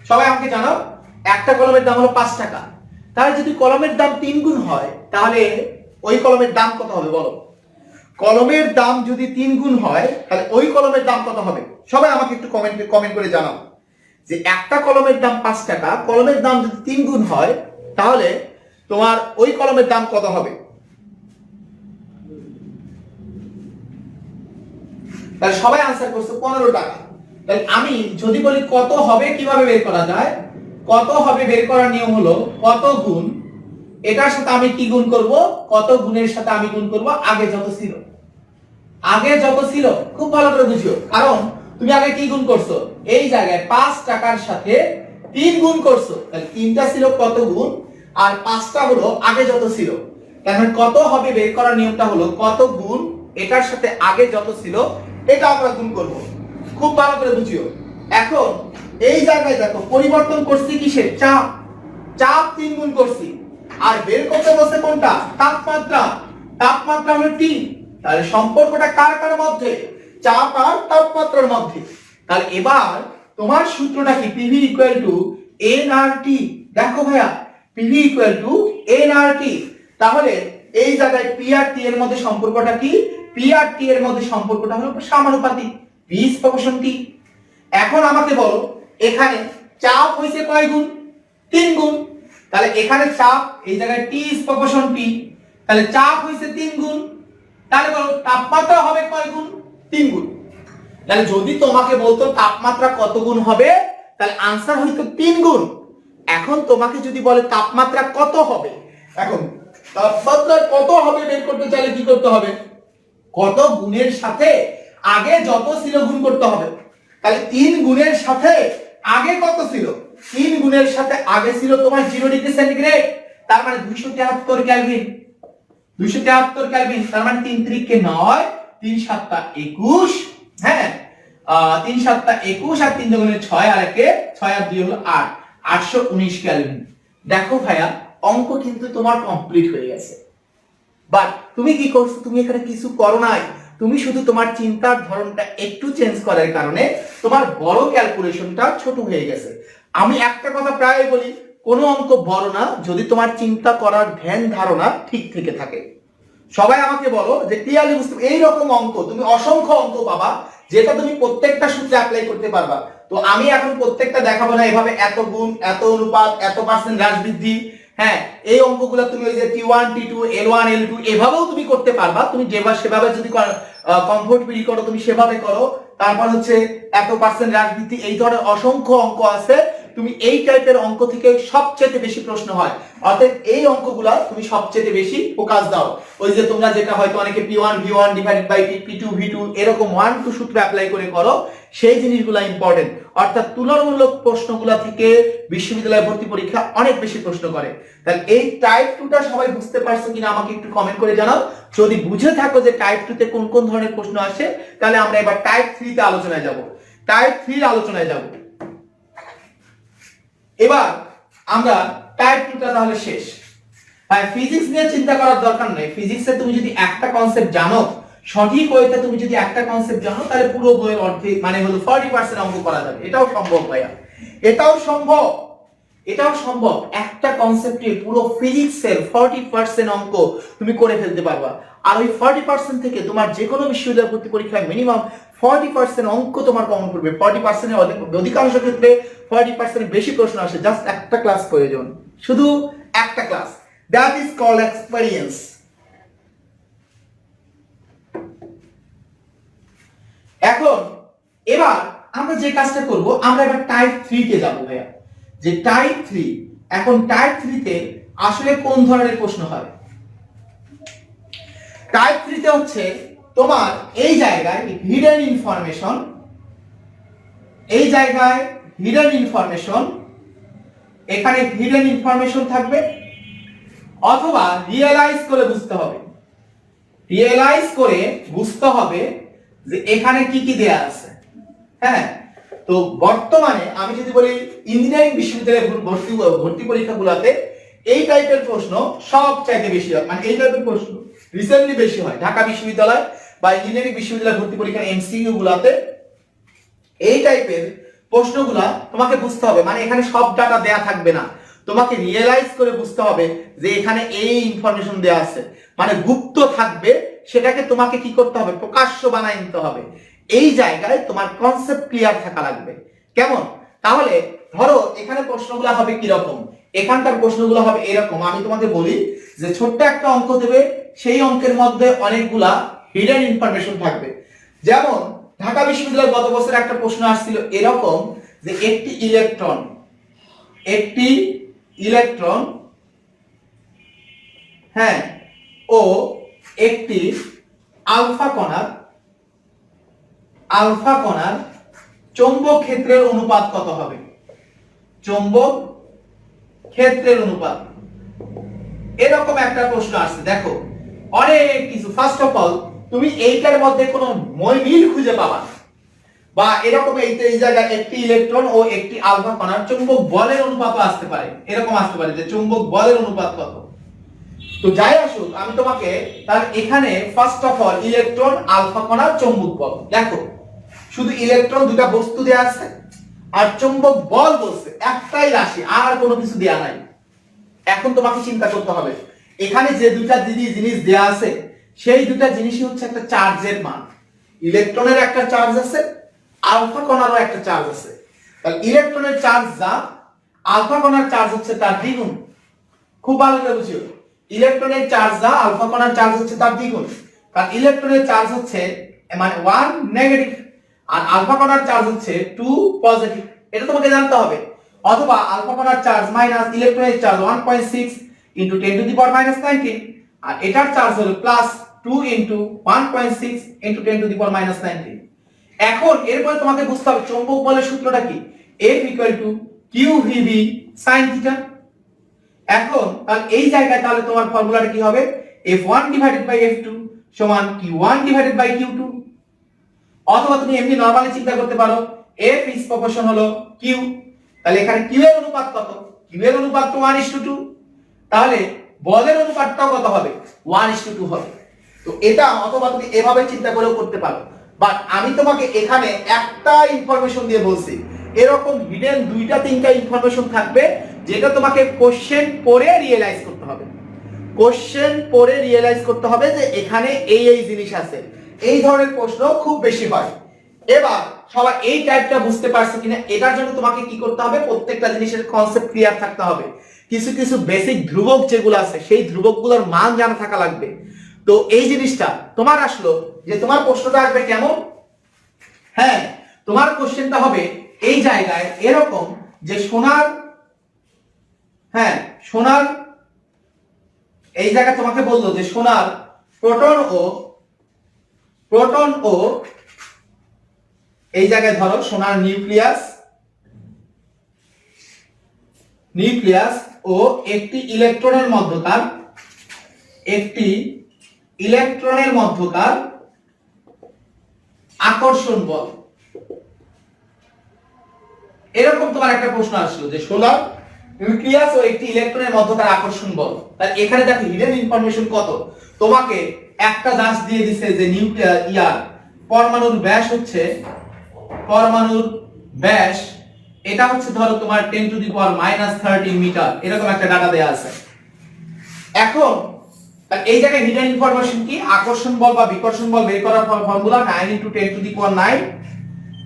সবাই আমাকে জানাও। একটা কলমের দাম হলো 5 টাকা। তাহলে যদি কলমের দাম 3 গুণ হয় তাহলে ওই কলমের দাম কত হবে বলো? কলমের দাম যদি 3 গুণ হয় তাহলে ওই কলমের দাম কত হবে? সবাই আমাকে একটু কমেন্ট করে জানাও যে একটা কলমের দাম 5 টাকা, কলমের দাম যদি 3 গুণ হয় তাহলে তোমার ওই কলমের দাম কত হবে? তাহলে সবাই आंसर করছে 15 টাকা। তাহলে আমি যদি বলি কত হবে কিভাবে বের করা যায়, কত হবে বের করার নিয়ম হলো কত গুণ এটার সাথে আমি কি গুণ করব, কত গুণের সাথে আমি গুণ করব আগে যত ছিল। খুব ভালো করে বুঝিও, কারণ তুমি আগে কি গুণ করছো, এই জায়গায় 5 টাকার সাথে 3 গুণ করছো, তাহলে 3টা ছিল কত গুণ আর 5টা হলো আগে যত ছিল। তাহলে কত হবে বের করার নিয়মটা হলো কত গুণ এটার সাথে আগে যত ছিল এটা আমরা গুণ করব। খুব ভালো করে বুঝিও। এখন এই জায়গায় দেখো পরিবর্তন করছি কিসের? চাপ। চাপ 3 গুণ করছি আর বের করতে বলছে কোনটা? তাপমাত্রা। তাপমাত্রা হলো T। তাহলে সম্পর্কটা কার কার মধ্যে? চাপ আর তাপমাত্রার মধ্যে। তাহলে এবার তোমার সূত্রটা কি? PV nRT। দেখো ভাইয়া PV nRT। তাহলে এই জায়গায় P আর T এর মধ্যে সম্পর্কটা কি? P আর T এর মধ্যে সম্পর্কটা হলো সমানুপাতিক, V is proportion T। এখন আমাকে বলো এখানে চাপ হইছে কয় গুণ? 3 গুণ। তাহলে এখানে চাপ এই জায়গায় T is proportion P, তাহলে চাপ হইছে 3 গুণ। তাহলে বলো তাপমাত্রা হবে কয় গুণ? 3 গুণ। তাহলে যদি তোমাকে বলতো তাপমাত্রা কত গুণ হবে, তাহলে आंसर হইতো 3 গুণ। এখন তোমাকে যদি বলে তাপমাত্রা কত হবে, এখন তাপমাত্রা কত হবে বের করতে চাইলে কি করতে হবে? কত গুণের সাথে আগে যত ছিল গুণ করতে হবে। তাহলে 3 গুণের সাথে আগে কত ছিল? 3 গুণের সাথে আগে ছিল তোমার 0 ডিগ্রি সেন্টিগ্রেড, তার মানে 273 কেলভিন। 273 কেলভিন, তার মানে 3 3 9, 3 7 21, হ্যাঁ 3 7 21 আর 3 2 6 আর 6 আর 2 হলো 8, 819 কেলভিন। দেখো ভাইয়া অঙ্ক কিন্তু তোমার কমপ্লিট হয়ে গেছে। বাট তুমি কি করছো? তুমি এখানে কিছু করো নাই, তুমি শুধু তোমার চিন্তার ধরনটা একটু চেঞ্জ করার কারণে তোমার বড় ক্যালকুলেশনটা ছোট হয়ে গেছে। আমি একটা কথা প্রায় বলি, কোনো অঙ্ক বড় না যদি তোমার চিন্তা করার ধ্যান ধারণা ঠিক থেকে থাকে। সবাই আমাকে বলো যে ক্লিয়ারলি বুঝতে, এই রকম অঙ্ক তুমি অসংখ্য অঙ্ক পাবা যেটা তুমি প্রত্যেকটা সূত্রে অ্যাপ্লাই করতে পারবা। তো আমি এখন প্রত্যেকটা দেখাবো না এভাবে এত গুণ, এত অনুপাত, এত পার্সেন্ট হ্রাস বৃদ্ধি, হ্যাঁ এই অঙ্কগুলো তুমি ওই যে T1 T2 L1 L2 এভাবেও তুমি করতে পারবা। তুমি যেভাবে সেভাবে যদি কমফোর্ট ফিল করো তুমি সেভাবে করো। তারপর হচ্ছে এত পার্সেন্ট হ্রাস বৃদ্ধি, এই ধরনের অসংখ্য অঙ্ক আছে। তুমি এই টাইপের অঙ্ক থেকে সবচেয়ে বেশি প্রশ্ন হয়, অর্থাৎ এই অঙ্কগুলা তুমি সবচেয়ে বেশি ফোকাস দাও। ওই যে তোমরা যেটা হয়তো অনেকে P1 V1 divided by P2 V2 এরকম 1 2 সূত্র অ্যাপ্লাই করে করো, সেই জিনিসগুলো ইম্পর্টেন্ট। অর্থাৎ তুলনামূলক প্রশ্নগুলা থেকে বিশ্ববিদ্যালয় ভর্তি পরীক্ষা অনেক বেশি প্রশ্ন করে। তাহলে এই টাইপ 2টা সবাই বুঝতে পারছো কিনা আমাকে একটু কমেন্ট করে জানাও। যদি বুঝে থাকো যে টাইপ 2 তে কোন কোন ধরনের প্রশ্ন আসে, তাহলে আমরা এবার টাইপ 3 তে আলোচনায় যাব। টাইপ 3 এর আলোচনায় যাব। এবার আমরা টাইপ 2টা তাহলে শেষ। ভাই ফিজিক্স নিয়ে চিন্তা করার দরকার নেই। ফিজিক্সে তুমি যদি একটা কনসেপ্ট জানো, সঠিক ওয়েতে তুমি যদি একটা কনসেপ্ট জানো, তাহলে পুরো বইয়ের অর্ধেক মানে হলো 40% অঙ্ক করা যাবে। এটাও সম্ভব ভাইয়া, এটাও সম্ভব, এটাও সম্ভব। একটা কনসেপ্টে পুরো ফিজিক্সের 40% অঙ্ক তুমি করে ফেলতে পারবা। আর ওই 40% থেকে তোমার যে কোনো বিশ্ববিদ্যালয় ভর্তি পরীক্ষায় মিনিমাম 40% অঙ্ক তোমার কমন পড়বে। 40% এর অধিকাংশ ক্ষেত্রে 40% বেশি প্রশ্ন আসে। জাস্ট একটা ক্লাস প্রয়োজন, শুধু একটা class. That is called experience. এখন এবার আমরা যে কাজটা করব, আমরা এবার টাইপ 3 তে যাব ভাইয়া। যে টাইপ 3, এখন টাইপ 3 তে আসলে কোন ধরনের প্রশ্ন হয়? টাইপ 3 তে হচ্ছে তোমার এই জায়গায় হিডেন ইনফরমেশন, এই জায়গায় হিডেন ইনফরমেশন, এখানে হিডেন ইনফরমেশন থাকবে, অথবা রিয়েলাইজ করে বুঝতে হবে। রিয়েলাইজ করে বুঝতে হবে যে এখানে কি কি দেয়া আছে। হ্যাঁ, তো বর্তমানে আমি যদি বলি ইঞ্জিনিয়ারিং বিশ্ববিদ্যালয়ে ভর্তি পরীক্ষাগুলোতে এই টাইপের প্রশ্ন সবচাইতে বেশি হয়। মানে এই টাইপের প্রশ্ন রিসেন্টলি বেশি হয় ঢাকা বিশ্ববিদ্যালয় বা ইঞ্জিনিয়ারিং বিশ্ববিদ্যালয় ভর্তি পরীক্ষার এমসিকিউ গুলাতে। এই টাইপের প্রশ্নগুলা তোমাকে বুঝতে হবে, মানে এখানে সব ডাটা দেয়া থাকবে না, তোমাকে রিয়েলাইজ করে বুঝতে হবে যে এখানে এই ইনফরমেশন দেয়া আছে, মানে গুপ্ত থাকবে, সেটাকে তোমাকে কি করতে হবে? প্রকাশ্য বানাই নিতে হবে। এই জায়গায় তোমার কনসেপ্ট ক্লিয়ার থাকা লাগবে। কেমন? তাহলে ধরো এখানে প্রশ্নগুলো হবে কি রকম, এখানকার প্রশ্নগুলো হবে এরকম। আমি তোমাকে বলি যে ছোট্ট একটা অঙ্ক দেবে, সেই অঙ্কের মধ্যে অনেকগুলা হিডেন ইনফরমেশন থাকবে। যেমন ঢাকা বিশ্ববিদ্যালয়ে গত বছর একটা প্রশ্ন আসছিল এরকম যে একটি ইলেকট্রন হ্যাঁ ও একটি আলফা কণার চৌম্বক ক্ষেত্রের অনুপাত কত হবে? চৌম্বক ক্ষেত্রের অনুপাত। এরকম একটা প্রশ্ন আসছে, দেখো অনেক কিছু। ফার্স্ট অফ অল তুমি এইটার মধ্যে কোনো মিল খুঁজে পাবা না, বা এরকম এই জায়গায় একটি ইলেকট্রন ও একটি আলফা কণার চুম্বক বলের অনুপাত আসতে পারে, এরকম আসতে পারে যে চুম্বক বলের অনুপাত কত। তো যাই আসুক, আমি তোমাকে তাহলে এখানে first of all electron alpha কণার চুম্বক বল, দেখো শুধু ইলেকট্রন দুটা বস্তু দেয়া আছে আর চুম্বক বল বলছে একটাই রাশি, আর কোনো কিছু দেয়া নাই। এখন তোমাকে চিন্তা করতে হবে এখানে যে দুটা জিনিস দেয়া আছে সেই দুটা জিনিসই হচ্ছে একটা চার্জের মান। ইলেকট্রনের একটা চার্জ আছে, আলফা কণারও একটা চার্জ আছে। তাহলে ইলেকট্রনের চার্জ যা, আলফা কণার চার্জ হচ্ছে তার দ্বিগুণ। খুব ভালো করে বুঝিও, ইলেকট্রনের চার্জ যা, আলফা কণার চার্জ হচ্ছে তার দ্বিগুণ। কারণ ইলেকট্রনের চার্জ হচ্ছে মানে 1 নেগেটিভ আর আলফা কণার চার্জ হচ্ছে 2 পজিটিভ, এটা তোমাকে জানতে হবে। অথবা আলফা কণার চার্জ মাইনাস ইলেকট্রনের চার্জ 1.6 * 10 টু দি পাওয়ার -19 আর এটার চার্জ হলো প্লাস 2 * 1.6 * 10 টু দি পাওয়ার -19। এখন এরপরে তোমাকে বুঝতে হবে চৌম্বক বলের সূত্রটা কি, F = QVB sin θ। এখন তাহলে এই জায়গায় তাহলে তোমার ফর্মুলাটা কি হবে, F1 / F2 = Q1 / Q2। অথবা তুমি এমনি নরমালি চিন্তা করতে পারো F is proportion হলো Q, তাহলে এখানে Q এর অনুপাত কত, Q এর অনুপাত তো 1:2, তাহলে বলের অনুপাতটাও কত হবে, 1:2 হবে। তো এটা অথবা তুমি এভাবে চিন্তা করেও করতে পারো, বাট আমি তোমাকে এখানে একটা ইনফরমেশন দিয়ে বলছি, এরকম হিডেন 2-3টা ইনফরমেশন থাকবে যেটা তোমাকে কোশ্চেন পড়ে রিয়েলাইজ করতে হবে। কোশ্চেন পড়ে রিয়েলাইজ করতে হবে যে এখানে এই জিনিস আছে। এই ধরনের প্রশ্ন খুব বেশি হয়। এবার সবাই এই টাইপটা বুঝতে পারছো কিনা, এটার জন্য তোমাকে কি করতে হবে, প্রত্যেকটা জিনিসের কনসেপ্ট ক্লিয়ার থাকতে হবে। কিছু কিছু বেসিক ধ্রুবক যেগুলো আছে সেই ধ্রুবকগুলোর মান জানা থাকা লাগবে। তো এই জিনিসটা তোমার আসলো যে তোমার প্রশ্নটা আসবে কেমন, হ্যাঁ তোমার কোশ্চেনটা হবে এই জায়গায় এরকম যে সোনার, হ্যাঁ সোনার এই জায়গায় তোমাকে বললো যে সোনার প্রোটন ও এই জায়গায় ধরো সোনার নিউক্লিয়াস ও একটি ইলেকট্রনের মধ্যকার আকর্ষণ বল। এরকম তোমার একটা প্রশ্ন আসলো যে সোলার নিউক্লিয়াস ও একটি ইলেকট্রনের মধ্যকার আকর্ষণ বল। তাহলে এখানে দেখো হিডেন ইনফরমেশন কত, তোমাকে একটা দাস দিয়ে দিছে যে পরমাণুর ব্যাস এটা হচ্ছে ধরো তোমার 10 টু দি পাওয়ার -13 মিটার, এরকম একটা ডাটা দেয়া আছে। এখন এই জায়গায় হিডেন ইনফরমেশন কি, আকর্ষণ বল বা বিকর্ষণ বল বের করার formula 9 * 10 to the power 9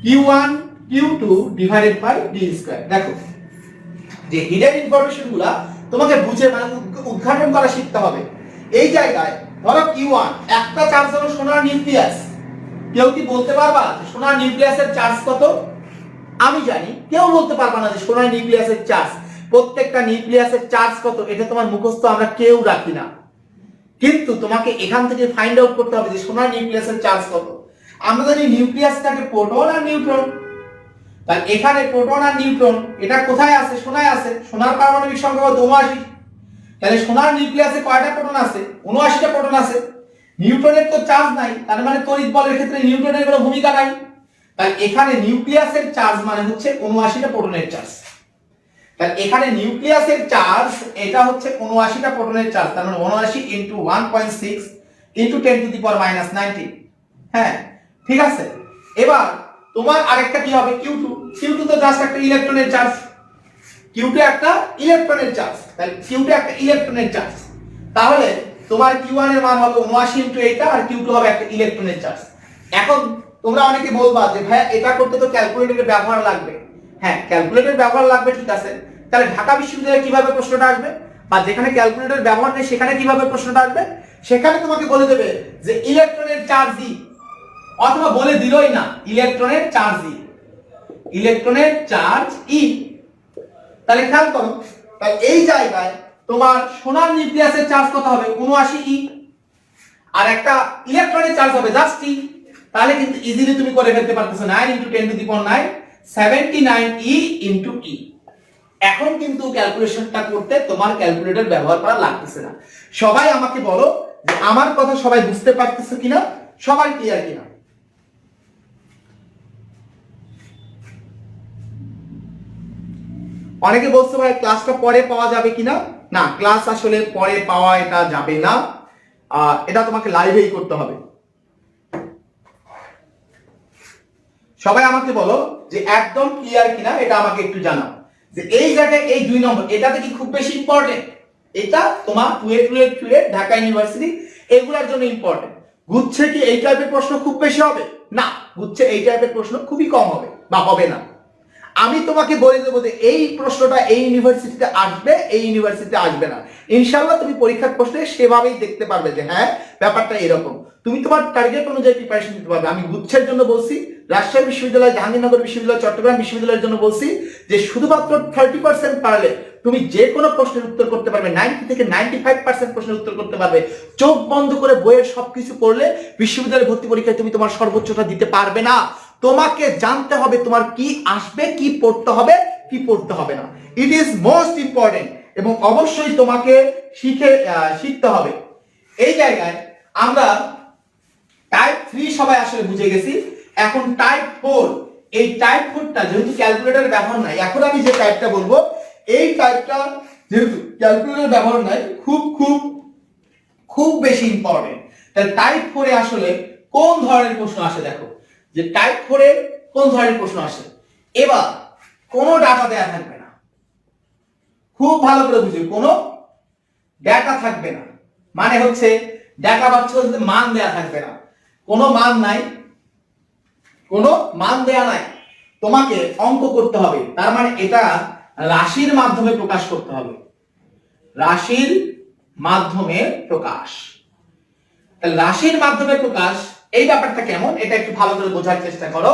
Q1 Q2 / d²। দেখো যে হিডেন ইনফরমেশন গুলা তোমাকে বুঝে মানে উদ্ঘাটন করা শিখতে হবে। এই জায়গায় ধরো Q1 একটা চার্জ হলো সোনার নিউক্লিয়াস, কেউ কি বলতে পারবা যে সোনার নিউক্লিয়াসের চার্জ কত? আমি জানি, কেউ বলতে পারবা না যে সোনার নিউক্লিয়াসের চার্জ। প্রত্যেকটা নিউক্লিয়াসের চার্জ কত এটা তোমার মুখস্থ আমরা কেউ রাখি না, কিন্তু তোমাকে এখান থেকে ফাইন্ড আউট করতে হবে যে সোনার নিউক্লিয়াসের চার্জ কত। আমরা জানি নিউক্লিয়াসটাকে প্রোটন আর নিউট্রন, তাহলে এখানে প্রোটন আর নিউট্রন এটা কোথায় আছে, সোনায় আছে। সোনার পারমাণবিক সংখ্যা কত, 79। তাহলে সোনার নিউক্লিয়াসে কয়টা প্রোটন আছে, 79টা প্রোটন আছে। নিউট্রনের তো চার্জ নাই, তার মানে তড়িৎ বলের ক্ষেত্রে নিউট্রনের কোনো ভূমিকা নাই। তাহলে এখানে নিউক্লিয়াসের চার্জ মানে হচ্ছে 79টা প্রোটনের চার্জ। তাহলে এখানে নিউক্লিয়াসের চার্জ এটা হচ্ছে 79টা প্রোটনের চার্জ, তার মানে 79 * 1.6 * 10 টু দি পাওয়ার -19। হ্যাঁ ঠিক আছে। এবার তোমার আরেকটা কি হবে, Q2 তো জাস্ট একটা ইলেকট্রনের চার্জ, Q2 একটা ইলেকট্রনের চার্জ, তাহলে Q2 একটা ইলেকট্রনের চার্জ। তাহলে তোমার Q1 এর মান হবে 79 * এইটা আর Q2 হবে একটা ইলেকট্রনের চার্জ। এখন তোমরা অনেকে বলবা যে ভাই এটা করতে তো ক্যালকুলেটরের ব্যবহার লাগবে। হ্যাঁ ক্যালকুলেটর ব্যবহার লাগবে, ঠিক আছে। তাহলে ঢাকা বিশ্ববিদ্যালয়ে কিভাবে প্রশ্নটা আসবে, বা যেখানে ক্যালকুলেটর ব্যবহার নেই সেখানে কিভাবে প্রশ্নটা আসবে, সেখানে তোমাকে বলে দেবে যে ইলেকট্রনের চার্জ ই, অথবা বলে দিলই না ইলেকট্রনের চার্জ ই। তাহলে খেয়াল করো, তাহলে এই জায়গায় তোমার সোনার নিউক্লিয়াসের চার্জ কত হবে, 79 ই, আর একটা ইলেকট্রনের চার্জ হবে জাস্ট ই। তাহলে কিন্তু ইজিলি তুমি করে ফেলতে পারতেছো 9 * 10 to the power 9 79 e * e। এখন কিন্তু ক্যালকুলেশনটা করতে তোমার ক্যালকুলেটর ব্যবহার করা লাগতেছে না। সবাই আমাকে বলো যে আমার কথা সবাই বুঝতে পারতেছে কিনা, সবাই ক্লিয়ার কিনা? অনেকে বলছে ভাই ক্লাসটা পরে পাওয়া যাবে কিনা। না, ক্লাস আসলে পরে পাওয়া এটা যাবে না, এটা তোমাকে লাইভেই করতে হবে। সবাই আমাকে বলো যে একদম ক্লিয়ার কিনা, এটা আমাকে একটু জানাও যে এই জায়গায় এই 2 নম্বর এটাতে কি খুব বেশি ইম্পর্টেন্ট? এটা তোমার টুয়েট ঢাকা ইউনিভার্সিটি এগুলোর জন্য ইম্পর্টেন্ট। গুচ্ছে কি এই টাইপের প্রশ্ন খুব বেশি হবে? না, গুচ্ছে এই টাইপের প্রশ্ন খুবই কম হবে বা হবে না। আমি তোমাকে বলে দেবো যে এই প্রশ্নটা এই ইউনিভার্সিটিতে আসবে, এই ইউনিভার্সিটিতে আসবে না। ইনশাআল্লাহ তুমি পরীক্ষার প্রশ্নে সেভাবেই দেখতে পারবে যে হ্যাঁ ব্যাপারটা এরকম। তুমি তোমার টার্গেট অনুযায়ী প্রিপারেশন নিতে পারবে। আমি গুচ্ছের জন্য বলছি, রাজশাহী বিশ্ববিদ্যালয়, জাহাঙ্গীরনগর বিশ্ববিদ্যালয়, চট্টগ্রাম বিশ্ববিদ্যালয়ের জন্য বলছি যে শুধুমাত্র 30% পারলে তুমি যে কোনো প্রশ্নের উত্তর করতে পারবে, 90 থেকে 95% প্রশ্নের উত্তর করতে পারবে। চোখ বন্ধ করে বইয়ের সবকিছু পড়লে বিশ্ববিদ্যালয় ভর্তি পরীক্ষায় তুমি তোমার সর্বোচ্চটা দিতে পারবে না। তোমাকে জানতে হবে তোমার কি আসবে, কি পড়তে হবে, কি পড়তে হবে না। ইট ইজ মোস্ট ইম্পর্টেন্ট এবং অবশ্যই তোমাকে শিখতে হবে। এই জায়গায় আমরা টাইপ 3 সবাই আসলে বুঝে গেছি। এখন টাইপ 4, এই টাইপ 4টা যেহেতু ক্যালকুলেটর ব্যবহার নাই, এখন আমি যে টাইপটা বলবো এই টাইপটা যেহেতু ক্যালকুলেটর ব্যবহার নাই খুব খুব খুব বেশি ইম্পর্টেন্ট। তাহলে টাইপ 4 এ আসলে কোন ধরনের প্রশ্ন আসে দেখো, যে টাইপ 4 এ কোন ধরনের প্রশ্ন আসে। এবার কোনো ডাটা দেয়া থাকবে না, খুব ভালো করে বুঝো, কোনো ডাটা থাকবে না। মানে হচ্ছে ডাটা বাচ্চা বলতে মান দেয়া থাকবে না, কোনো মান নাই, কোনো মান দেয়া নাই। তোমাকে অঙ্ক করতে হবে, তার মানে এটা রাশির মাধ্যমে প্রকাশ করতে হবে, রাশির মাধ্যমে প্রকাশ। তাহলে রাশির মাধ্যমে প্রকাশ এই ব্যাপারটা কেমন এটা একটু ভালো করে বোঝার চেষ্টা করো।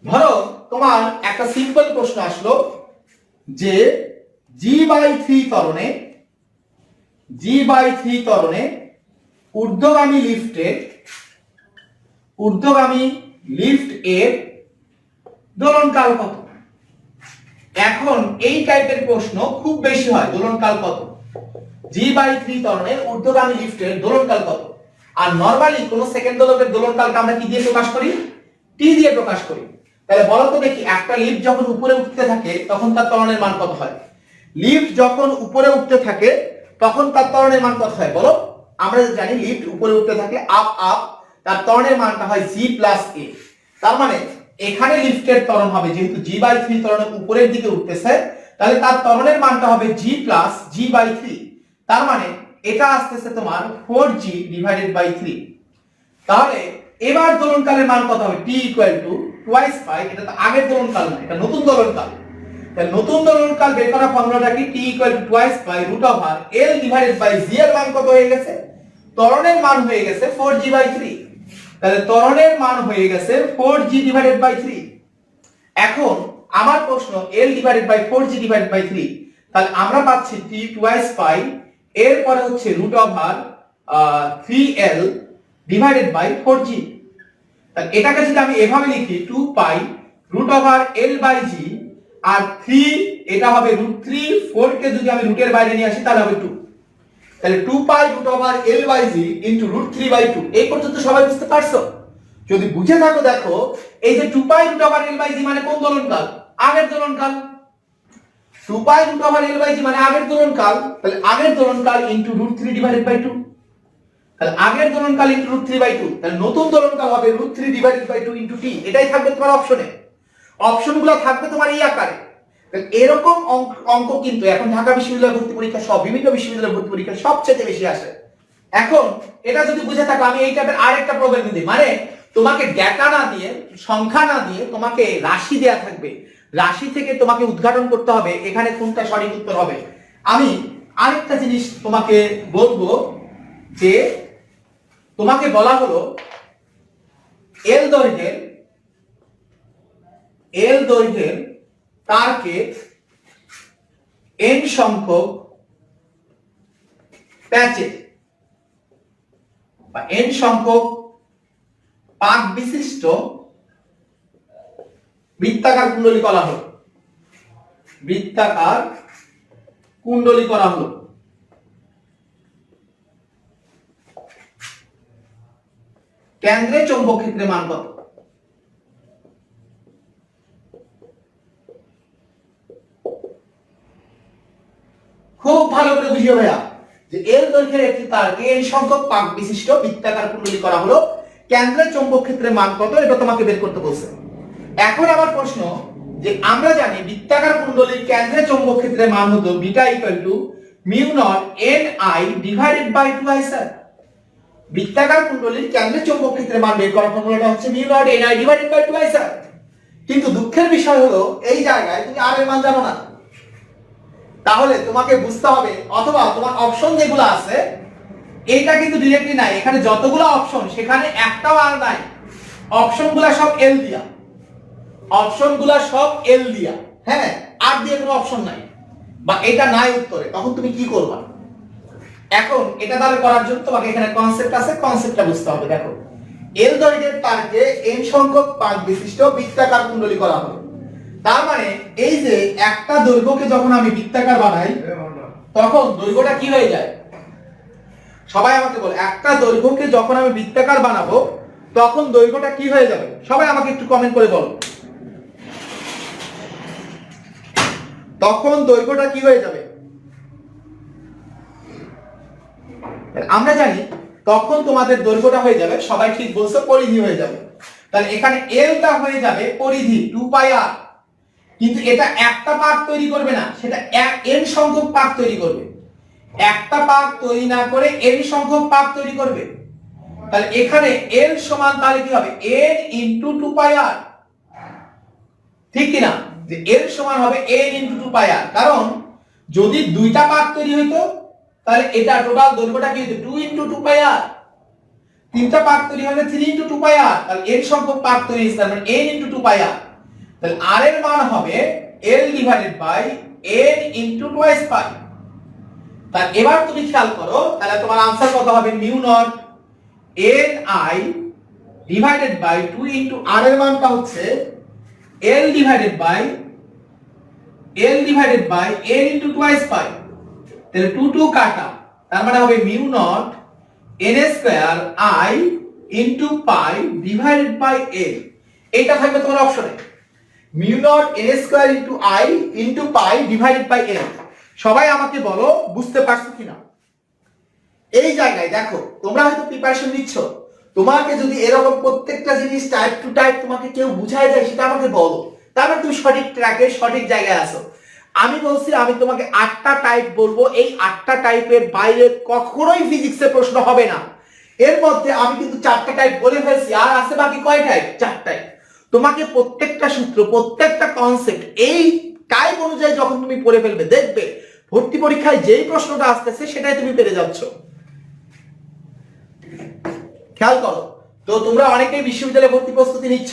ধরো তোমার একটা সিম্পল প্রশ্ন আসলো যে g/3 ত্বরণে ঊর্ধ্বগামী লিফট এর দোলনকাল কত। এখন এই টাইপের প্রশ্ন খুব বেশি হয়, দোলনকাল কত, g/3 ত্বরণের ঊর্ধ্বগামী লিফটের দোলনকাল কত। আর নরমালি কোন সেকেন্ড দোলকের দোলনকালকে আমরা কি দিয়ে প্রকাশ করি? t দিয়ে প্রকাশ করি। তাহলে বলো তো দেখি, একটা লিফট যখন উপরে উঠতে থাকে তখন তার ত্বরণের মান কত হয়? লিফট যখন উপরে উঠতে থাকে তখন তার ত্বরণের মান কত হয় বলো? আমরা জানি লিফট উপরে উঠতে থাকলে আপ তার ত্বরণের মানটা হয় g + a। তার মানে এখানে লিফটের ত্বরণ হবে, যেহেতু g/3 ত্বরণের উপরের দিকে উঠতেছে, তাহলে তার ত্বরণের মানটা হবে g + g/3। তার মানে এটা আসতেছে তোমার 4g / 3। তাহলে এবার দোলনকালের মান কত হবে? t = twice pi। এটা তো আগের দোলনকাল না, এটা নতুন দোলনকাল। তাহলে নতুন দোলনকাল বের করার ফর্মুলাটা কি? t = twice pi √l / g এর মান কত হয়ে গেছে? ত্বরণের মান হয়ে গেছে 4g/3। তাহলে ত্বরণের মান হয়ে গেছে 4g / 3। এখন আমার প্রশ্ন l / 4g/3, তাহলে আমরা পাচ্ছি t twice pi, এরপরে হচ্ছে √3l / 4g। তাহলে এটাকে যদি আমি এভাবে লিখি 2 pi √l/g আর 3 এটা হবে √3, 4 কে যদি আমি রুটের বাইরে নিয়ে আসি তাহলে হবে 2। তাহলে 2 pi √l/g * √3/2। এই পর্যন্ত সবাই বুঝতে পারছো? যদি বুঝে থাকো দেখো, এই যে 2 pi √l/g মানে কোন দোলনকাল? আগের দোলনকাল। 2 pi √l/g মানে আগের দোলনকাল, তাহলে আগের দোলনকাল * √3/2। তাহলে আগের দোলনকাল * √3/2, তাহলে নতুন দোলনকাল হবে √3/2 * t। এটাই থাকবে তোমার অপশনে। অপশনগুলো থাকবে তোমার এই আকারে। এরকম অঙ্ক কিন্তু এখন ঢাকা বিশ্ববিদ্যালয় ভর্তি পরীক্ষা সব বিভিন্ন বিশ্ববিদ্যালয় ভর্তি পরীক্ষা সবচেয়ে বেশি আসে। এখন এটা যদি বুঝে থাকো, আমি এই টাইপের আরেকটা প্রবলেম দিই, মানে তোমাকে ডেটা না দিয়ে, সংখ্যা না দিয়ে তোমাকে রাশি দেয়া থাকবে, রাশি থেকে তোমাকে উদ্ঘাটন করতে হবে এখানে কোনটা সঠিক উত্তর হবে। আমি আরেকটা জিনিস তোমাকে বলবো যে তোমাকে বলা হলো এল দৈর্ঘ্যের তারকে n সংখ্যক প্যাচে বা n সংখ্যক পাক বিশিষ্ট বৃত্তাকার কুণ্ডলী বলা হলো। বৃত্তাকার কুণ্ডলী করা হলো। কেন্দ্রে চৌম্বক ক্ষেত্রের মান কত? খুব ভালো করে বুঝিও ভাইয়া যে এর দৈর্ঘ্যের একটি তারকে n সংখ্যক পাক বিশিষ্ট বৃত্তাকার কুণ্ডলী করা হলো, কেন্দ্রে চৌম্বক ক্ষেত্রের মান কত এটা তোমাকে বের করতে বলছে। এখন আবার প্রশ্ন যে আমরা জানি বৃত্তাকার কুণ্ডলীর কেন্দ্রে চৌম্বক ক্ষেত্রের মান হতো beta equal to mu naught ni divided by 2i sir. বৃত্তাকার কুণ্ডলীর কেন্দ্রে চৌম্বক ক্ষেত্রের মান বের করার ফর্মুলাটা হচ্ছে mu naught ni divided by 2i sir. কিন্তু দুঃখের বিষয় হলো এই জায়গায় তুমি r এর মান জানো না। তাহলে তোমাকে বুঝতে হবে, অথবা তোমার অপশন যেগুলো আছে এইটা কিন্তু ডিরেক্টলি নাই, এখানে যতগুলো অপশন সেখানে একটাও আর নাই, অপশনগুলো সব এল দিয়া, অপশনগুলো সব এল দিয়া, হ্যাঁ আর দিয়ে কোনো অপশন নাই বা এটা নাই উত্তরে, তখন তুমি কি করবা? এখন এটা তাহলে করার জন্য তোমাকে এখানে কনসেপ্ট আছে, কনসেপ্টটা বুঝতে হবে। দেখো এল দৈর্ঘ্যের তারকে n সংখ্যক পাক বিশিষ্ট বৃত্তাকার কুণ্ডলী করা হলো, তার মানে এই যে একটা দৈর্ঘ্যকে যখন আমি বৃত্তাকার বানাই তখন দৈর্ঘ্যটা কি হয়ে যায়? সবাই আমাকে বল, একটা দৈর্ঘ্যকে যখন আমি বৃত্তাকার বানাবো তখন দৈর্ঘ্যটা কি হয়ে যাবে? সবাই আমাকে একটু কমেন্ট করে বলো, তখন দৈর্ঘ্যটা কি হয়ে যাবে? আমরা জানি তখন তোমাদের দৈর্ঘ্যটা হয়ে যাবে, সবাই ঠিক বলছো, পরিধি হয়ে যাবে। তাহলে এখানে এলটা হয়ে যাবে পরিধি 2πr, কিন্তু এটা একটা পাক তৈরি করবে না, সেটা n সংখ্যক পাক তৈরি করবে। একটা পাক তৈরি না করে n সংখ্যক পাক তৈরি করবে। তাহলে এখানে l সমান তাহলে কি হবে? n ইনটু 2πr, ঠিক কি না? যে l সমান হবে n ইনটু 2πr, কারণ যদি দুইটা পাক তৈরি হইতো তাহলে এটা টোটাল দৈর্ঘ্যটা কি হতো? 2 ইনটু 2πr। তিনটা পাক তৈরি হলে 3 ইনটু 2πr, তাহলে n সংখ্যক পাক তৈরি হইছে, তার মানে n ইনটু 2πr। তাহলে r এর মান হবে l divided by n into 2π। তাহলে এবার তুমি খেয়াল করো, তাহলে তোমার आंसर কত হবে? Mu naught ni divided by 2 into r এর মানটা হচ্ছে l divided by n into 2π। তাহলে 2 2 কাটা, তার মানে হবে mu naught n square i into pi divided by n। এটা থাকবে তোমার অপশনে, mu naught n square into i into pi divided by n। সবাই আমাকে বলো বুঝতে পারছো কিনা? এই জায়গায় দেখো তোমরা হয়তো প্রিপারেশন নিচ্ছ, তোমাকে যদি এরকম প্রত্যেকটা জিনিস টাইপ টু টাইপ তোমাকে কেউ বুঝায় যায় সেটা আমাকে বলো, তারপর তুমি সঠিক ট্র্যাকে সঠিক জায়গায় আসো। আমি বলছি আমি তোমাকে 8টা টাইপ বলবো, এই 8টা টাইপের বাইরে কখনোই ফিজিক্সের প্রশ্ন হবে না। এর মধ্যে আমি কিন্তু 4টা টাইপ বলে ফেলছি, আর আছে বাকি কয় টাইপ? 4টাই। তোমাকে প্রত্যেকটা সূত্র, প্রত্যেকটা কনসেপ্ট এই টাইপ অনুযায়ী যখন তুমি পড়ে ফেলবে, দেখবে ভর্তি পরীক্ষায় যেই প্রশ্নটা আসতেছে সেটাই তুমি পেরে যাচ্ছ। খেয়াল করো তো, তোমরা অনেকেই বিশ্ববিদ্যালয়ে ভর্তি প্রস্তুতি নিচ্ছ,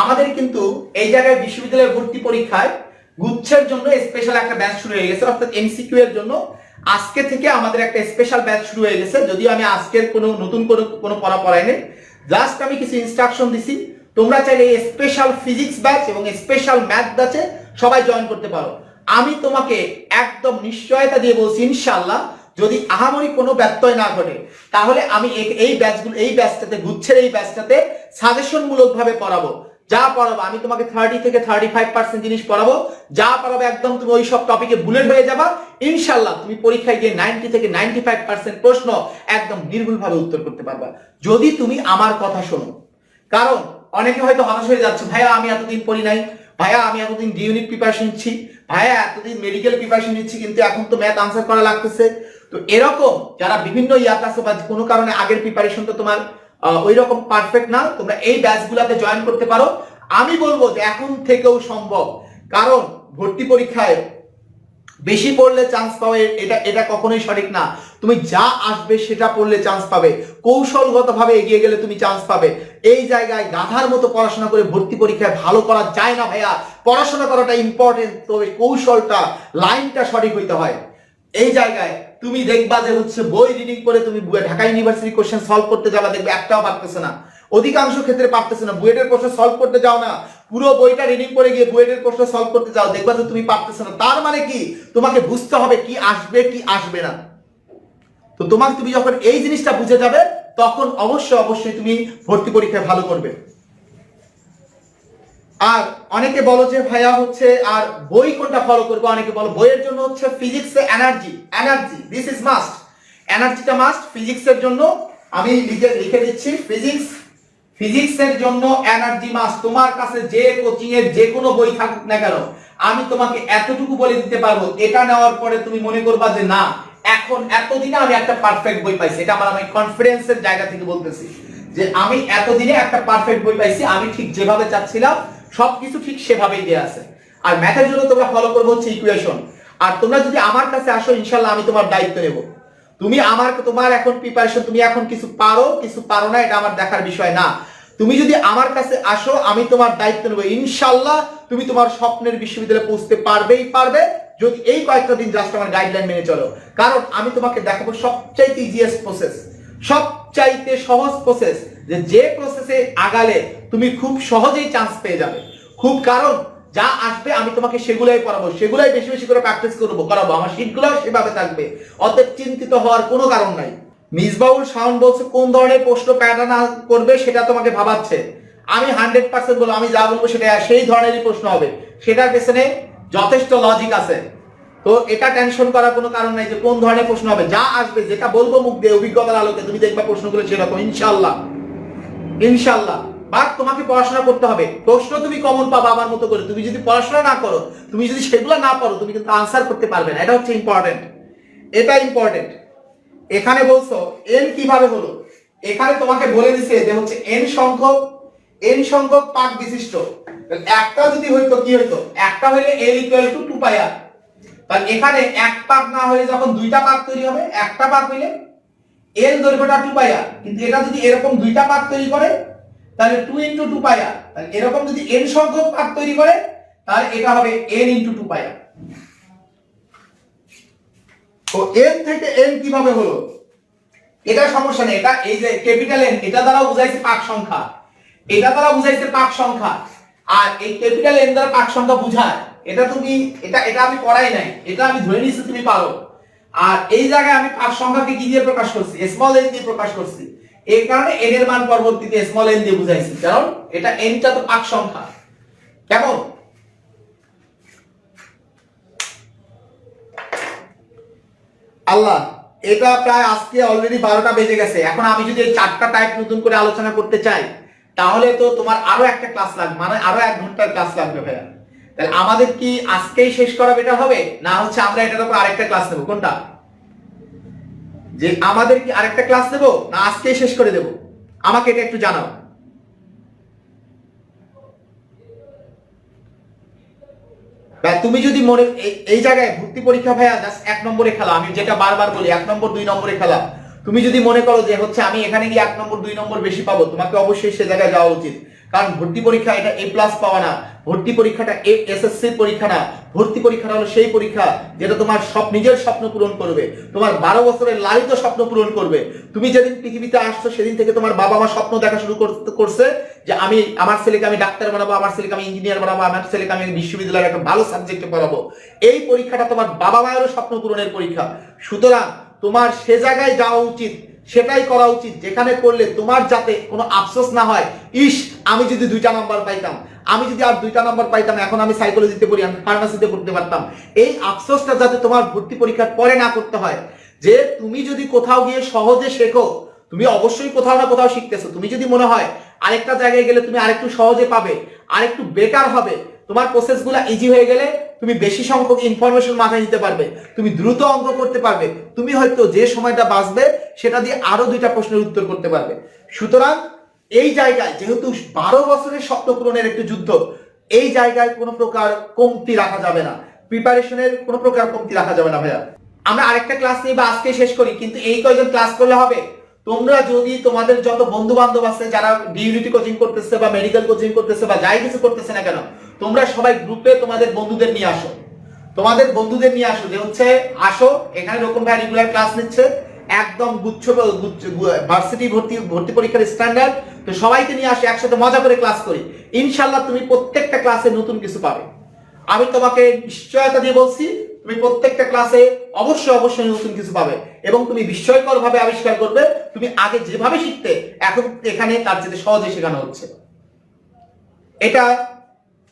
আমাদের কিন্তু এই জায়গায় বিশ্ববিদ্যালয়ের ভর্তি পরীক্ষায় গুচ্ছের জন্য স্পেশাল একটা ব্যাচ শুরু হয়ে গেছে, অর্থাৎ এমসিকিউ এর জন্য আজকে থেকে আমাদের একটা স্পেশাল ব্যাচ শুরু হয়ে গেছে। যদিও আমি আজকের কোনো নতুন কোনো পড়া পড়াইনি, জাস্ট আমি কিছু ইনস্ট্রাকশন দিছি। তোমরা চাইলে এই স্পেশাল ফিজিক্স ব্যাচ এবং স্পেশাল ম্যাথ ব্যাচে সবাই জয়েন করতে পারো। আমি তোমাকে একদম নিশ্চয়তা দিয়ে বলছি, ইনশাআল্লাহ যদি আহামরি কোনো ব্যত্যয় না ঘটে তাহলে আমি এই ব্যাচটাতে গুচ্ছের এই ব্যাচটাতে সাজেশনমূলক ভাবে পড়াবো। যা পড়াবো আমি তোমাকে 30 থেকে 35% জিনিস পড়াবো, যা পড়াবো একদম তুমি ওই সব টপিকে বুলেট হয়ে যাবা। ইনশাআল্লাহ তুমি পরীক্ষায় গিয়ে 90 থেকে 95% প্রশ্ন একদম নির্ভুলভাবে উত্তর করতে পারবা, যদি তুমি আমার কথা শোনো। কারণ অনেকে হয়তো হতাশ হয়ে যাচ্ছে, ভাইয়া আমি এতদিন পড়ি নাই, ভাইয়া আমি এতদিন ডি ইউনিট প্রিপারেশন নিচ্ছি, ভাইয়া এতদিন মেডিকেল প্রিপারেশন নিচ্ছি, কিন্তু এখন তো ম্যাথ আনসার করা লাগতেছে। তো এরকম যারা বিভিন্ন ইয়াত আছে বা কোনো কারণে আগের প্রিপারেশন তো তোমার ওই রকম পারফেক্ট না, তোমরা এই ব্যাচগুলোতে জয়েন করতে পারো। আমি বলবো যে এখন থেকেও সম্ভব, কারণ ভর্তি পরীক্ষায় বেশি পড়লে চান্স পাবে এটা কখনোই সঠিক না। তুমি যা আসবে সেটা পড়লে চান্স পাবে, কৌশলগতভাবে এগিয়ে গেলে তুমি চান্স পাবে। এই জায়গায় গাধার মতো পড়াশোনা করে ভর্তি পরীক্ষায় ভালো করা যায় না ভাইয়া। পড়াশোনা করাটা ইম্পর্টেন্ট, তবে কৌশলটা, লাইনটা সঠিক হইতে হয়। এই জায়গায় তুমি দেখবা যে হচ্ছে বই রিডিং করে তুমি ঢাকা ইউনিভার্সিটি কোশ্চেন সলভ করতে যাবা, দেখবে একটাও পারতেছে না, অধিকাংশ ক্ষেত্রে পারতেছে না। বুয়েটের প্রশ্ন সলভ করতে যাও না, পুরো বইটা রিডিং করে গিয়ে বইয়ের প্রশ্ন সলভ করতে যাও, দেখবা যে তুমি পারতেছ না। তার মানে কি, তোমাকে বুঝতে হবে কি আসবে কি আসবে না। তো তুমি যখন এই জিনিসটা বুঝে যাবে, তখন অবশ্যই তুমি ভর্তি পরীক্ষায় ভালো করবে। আর অনেকে বলো যে ভাইয়া হচ্ছে আর বই কোনটা ফলো করবো, অনেকে বলো বইয়ের জন্য হচ্ছে ফিজিক্সে এনার্জি দিস ইজ মাস্ট, এনার্জিটা মাস্ট ফিজিক্সের জন্য। আমি লিখে দিচ্ছি ফিজিক্সের জন্য এনার্জি মাস্ট। তোমার কাছে যে কোচিং এর যে কোনো বই থাকুক না কেন, আমি তোমাকে এতটুকু বলে দিতে পারবো, এটা নেওয়ার পরে তুমি মনে করবা যে না, এখন এতদিনে আমি একটা পারফেক্ট বই পাইছি। এটা আমি কনফিডেন্সের জায়গা থেকে বলতেছি যে আমি এতদিনে একটা পারফেক্ট বই পাইছি, আমি ঠিক যেভাবে চাচ্ছিলাম সবকিছু ঠিক সেভাবেই দেয়া আছে। আর ম্যাথের জন্য তোমরা ফলো করবো হচ্ছে ইকুয়েশন। আর তোমরা যদি আমার কাছে আসো, ইনশাল্লাহ আমি তোমার দায়িত্ব নেব। তোমার এখন প্রিপারেশন, তুমি এখন কিছু পারো না, এটা আমার দেখার বিষয় না। তুমি যদি আমার কাছে আসো, আমি তোমার দায়িত্ব নেব। ইনশাল্লাহ তুমি তোমার স্বপ্নের বিশ্ববিদ্যালয়ে পৌঁছতে পারবে যদি এই কয়েকটা দিন জাস্ট আমার গাইডলাইন মেনে চলো। কারণ আমি তোমাকে দেখাবো সবচাইতে ইজিয়েস্ট প্রসেস, সবচাইতে সহজ প্রসেস, যে প্রসেসে আগালে তুমি খুব সহজেই চান্স পেয়ে যাবে। কারণ যা আসবে আমি তোমাকে সেগুলাই পড়াবো, সেগুলাই বেশি বেশি করে প্র্যাকটিস করাবো, আমার শীটগুলো সেভাবে থাকবে। অতএব চিন্তিত হওয়ার কোনো কারণ নাই। মিসবাউল শাওন বলছে কোন ধরনের প্রশ্ন প্যাটার্ন করবে সেটা তোমাকে ভাবাচ্ছে। আমি 100% বলবো, আমি যা বলবো সেটা সেই ধরনেরই প্রশ্ন হবে, সেটার পেছনে যথেষ্ট লজিক আছে। তো এটা টেনশন করার কোনো কারণ নাই যে কোন ধরনের প্রশ্ন হবে। যা আসবে, যেটা বলবো মুখ দিয়ে অভিজ্ঞতার আলোকে, তুমি দেখবা প্রশ্নগুলো সেরকম ইনশাল্লাহ। বাট তোমাকে পড়াশোনা করতে হবে। প্রশ্ন তুমি কমন পাবা আমার মতো করে। তুমি যদি পড়াশোনা না করো, তুমি যদি সেগুলো না পড়ো, তুমি কিন্তু আনসার করতে পারবে না। এটা হচ্ছে ইম্পর্টেন্ট, এটা ইম্পর্টেন্ট। এখানে বলছো এন কিভাবে হলো, এখানে তোমাকে বলে দিছে যে হচ্ছে এন সংখ্যক পাক বিশিষ্ট। একটা যদি হইতো কি হইতো, একটা হইলে l ইকুয়াল টু 2πr। তাহলে এখানে এক পাক না হলে যখন দুইটা পাক তৈরি হবে, একটা পাক হইলে l দৈর্ঘ্যটা 2πr, কিন্তু এটা যদি এরকম দুইটা পাক তৈরি করে তাহলে 2 × 2πr। তাহলে এরকম যদি n সংখ্যক পাক তৈরি করে তাহলে এটা হবে n × 2πr। তো n থেকে n কিভাবে হলো, এটা সমস্যা নেই। এটা এই যে ক্যাপিটাল N, এটা দ্বারা বুঝাইছে পাক সংখ্যা, আর এই ক্যাপিটাল N দ্বারা পাক সংখ্যা বুঝায়। এটা আমি পড়াই নাই, এটা আমি ধরে নিচ্ছি তুমি পারো। আর এই জায়গায় আমি পাক সংখ্যাকে কি দিয়ে প্রকাশ করছি, স্মল n দিয়ে প্রকাশ করছি। এই কারণে n এর মান পরবর্তীতে স্মল n দিয়ে বুঝাইছি, কারণ এটা n টা তো পাক সংখ্যা। কেমন? আল্লাহ, এটা প্রায় আজকে অলরেডি 12টা বেজে গেছে। এখন আমি যদি এই 4টা টাইপ নতুন করে আলোচনা করতে চাই, তাহলে তো তোমার আরো একটা ক্লাস লাগবে, মানে আরো 1 ঘন্টার ক্লাস লাগবে ভাইয়া। তাহলে আমাদের কি আজকেই শেষ করা বেটার হবে, না হচ্ছে আমরা এটার উপর আরেকটা ক্লাস নেব? কোনটা? যে আমাদের কি আরেকটা ক্লাস নেব, না আজকেই শেষ করে দেব? আমাকে এটা একটু জানাও। তুমি যদি মনে, এই জায়গায় ভর্তি পরীক্ষা ভাইয়া জাস্ট 1 নম্বরে খেলা, আমি যেটা বারবার বলি 1 নম্বর 2 নম্বরে খেলা। তুমি যদি মনে করো যে হচ্ছে আমি এখানে গিয়ে 1 নম্বর 2 নম্বর বেশি পাবো, তোমাকে অবশ্যই সে জায়গায় যাওয়া উচিত। কারণ ভর্তি পরীক্ষা এটা A+ পাওয়া না, ভর্তি পরীক্ষাটা এসএসসি পরীক্ষা না। ভর্তি পরীক্ষাটা হলো সেই পরীক্ষা যেটা তোমার নিজের স্বপ্ন পূরণ করবে, তোমার 12 বছরের লালিত স্বপ্ন পূরণ করবে। তুমি যেদিন পৃথিবীতে আসছো সেদিন থেকে তোমার বাবা মা স্বপ্ন দেখা শুরু করছে যে আমার ছেলেকে আমি ডাক্তার বানাবো, আমার ছেলেকে আমি ইঞ্জিনিয়ার বানাবো, আমার ছেলেকে আমি বিশ্ববিদ্যালয়ের একটা ভালো সাবজেক্টে পড়াবো। এই পরীক্ষাটা তোমার বাবা মায়েরও স্বপ্ন পূরণের পরীক্ষা। সুতরাং তোমার সে জায়গায় যাওয়া উচিত, সেটাই করা উচিত যেখানে করলে তোমার যাতে কোনো আফসোস না হয়, ইস আমি যদি 2টা নাম্বার পাইতাম, আমি যদি আর 2টা নাম্বার পাইতাম, এখন আমি সাইকোলজিতে পড়ি, আমি ফার্মাসিতে পড়তে পারতাম। এই আফসোসটা যাতে তোমার ভর্তি পরীক্ষার পরে না করতে হয়। যে তুমি যদি কোথাও গিয়ে সহজে শেখো, তুমি অবশ্যই কোথাও না কোথাও শিখতেছো। তুমি যদি মনে হয় আরেকটা জায়গায় গেলে তুমি আরেকটু সহজে পাবে, আরেকটু বেটার হবে, তোমার প্রসেসগুলো ইজি হয়ে গেলে তুমি বেশি সংখ্যক ইনফরমেশন মাথায় নিতে পারবে, তুমি দ্রুত অঙ্ক করতে পারবে, তুমি হয়তো যে সময়টা বাঁচবে সেটা দিয়ে আরো 2টা প্রশ্নের উত্তর করতে পারবে। সুতরাং এই জায়গায় যেহেতু 12 বছরের স্বপ্ন পূরণের একটি যুদ্ধ, এই জায়গায় কোনো প্রকার কমতি রাখা যাবে না, প্রিপারেশনের কোনো প্রকার কমতি রাখা যাবে না ভাইয়া। আমরা আরেকটা ক্লাস নিয়ে বা আজকে শেষ করি, কিন্তু এই কয়জন ক্লাস করলে হবে? তোমরা যদি তোমাদের যত বন্ধু বান্ধব আছে যারা ডিউনিটি কোচিং করতেছে বা মেডিকেল কোচিং করতেছে বা যাই কিছু করতেছে না কেন, তোমরা সবাই গ্রুপে তোমাদের বন্ধুদের নিয়ে আসো, যে হচ্ছে আসো এখানে রকম ভাই রেগুলার ক্লাস নিচ্ছে, একদম ভার্সিটি ভর্তি পরীক্ষার স্ট্যান্ডার্ড। তো সবাইকে নিয়ে আসি, একসাথে মজা করে ক্লাস করি, ইনশাল্লাহ তুমি প্রত্যেকটা ক্লাসে নতুন কিছু পাবে। আমি তোমাকে নিশ্চয়তা দিয়ে বলছি, তুমি প্রত্যেকটা ক্লাসে অবশ্যই নতুন কিছু পাবে এবং তুমি বিস্ময়কর ভাবে আবিষ্কার করবে তুমি আগে যেভাবে শিখতে এখন এখানে তার চেয়ে সহজে শেখানো হচ্ছে। এটা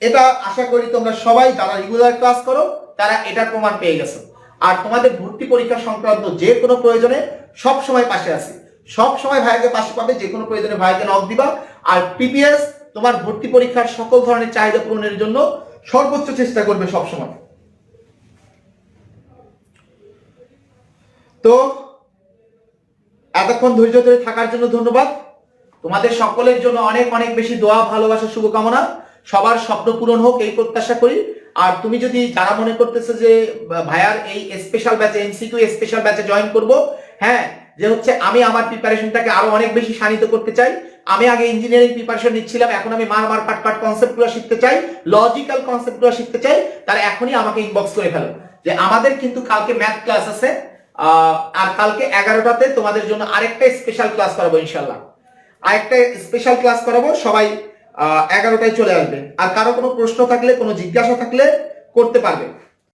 এটা আশা করি তোমরা সবাই যারা রেগুলার ক্লাস করো তারা এটার প্রমাণ পেয়ে গেছো। আর তোমাদের ভর্তি পরীক্ষা সংক্রান্ত যে কোনো প্রয়োজনে সব সময় পাশে আছি, সব সময় ভাইকে পাশে পাবে, যে কোনো প্রয়োজনে ভাইকে নক দিবা। আর পিপিএস তোমার ভর্তি পরীক্ষার সকল ধরনের চাহিদা পূরণের জন্য সর্বোচ্চ চেষ্টা করবে সব সময়। তো এতক্ষণ ধৈর্য ধরে থাকার জন্য ধন্যবাদ। তোমাদের সকলের জন্য অনেক অনেক বেশি দোয়া, ভালোবাসা, শুভকামনা। সবার স্বপ্ন পূরণ হোক এই প্রত্যাশা করি। আর তুমি যদি যারা মনে করতেছে যে ভাইয়ার এই স্পেশাল ব্যাচে, এমসিকিউ স্পেশাল ব্যাচে জয়েন করব, হ্যাঁ, যে হচ্ছে আমি আমার প্রিপারেশনটাকে আরো অনেক বেশি শানিত করতে চাই। আমি আগে ইঞ্জিনিয়ারিং প্রিপারেশন নিচ্ছিলাম, এখন আমি মার কাট কনসেপ্টগুলো শিখতে চাই, লজিক্যাল কনসেপ্টগুলো শিখতে চাই, তারা এখনই আমাকে ইনবক্স করে ফেলো। যে আমাদের কিন্তু কালকে ম্যাথ ক্লাস আছে, আর কালকে 11টাতে তোমাদের জন্য আরেকটা স্পেশাল ক্লাস করাবো ইনশাল্লাহ। আরেকটা স্পেশাল ক্লাস করাবো, সবাই 11টায় চলে আসবে। আর কারো কোনো প্রশ্ন থাকলে, কোনো জিজ্ঞাসা থাকলে করতে পারবে।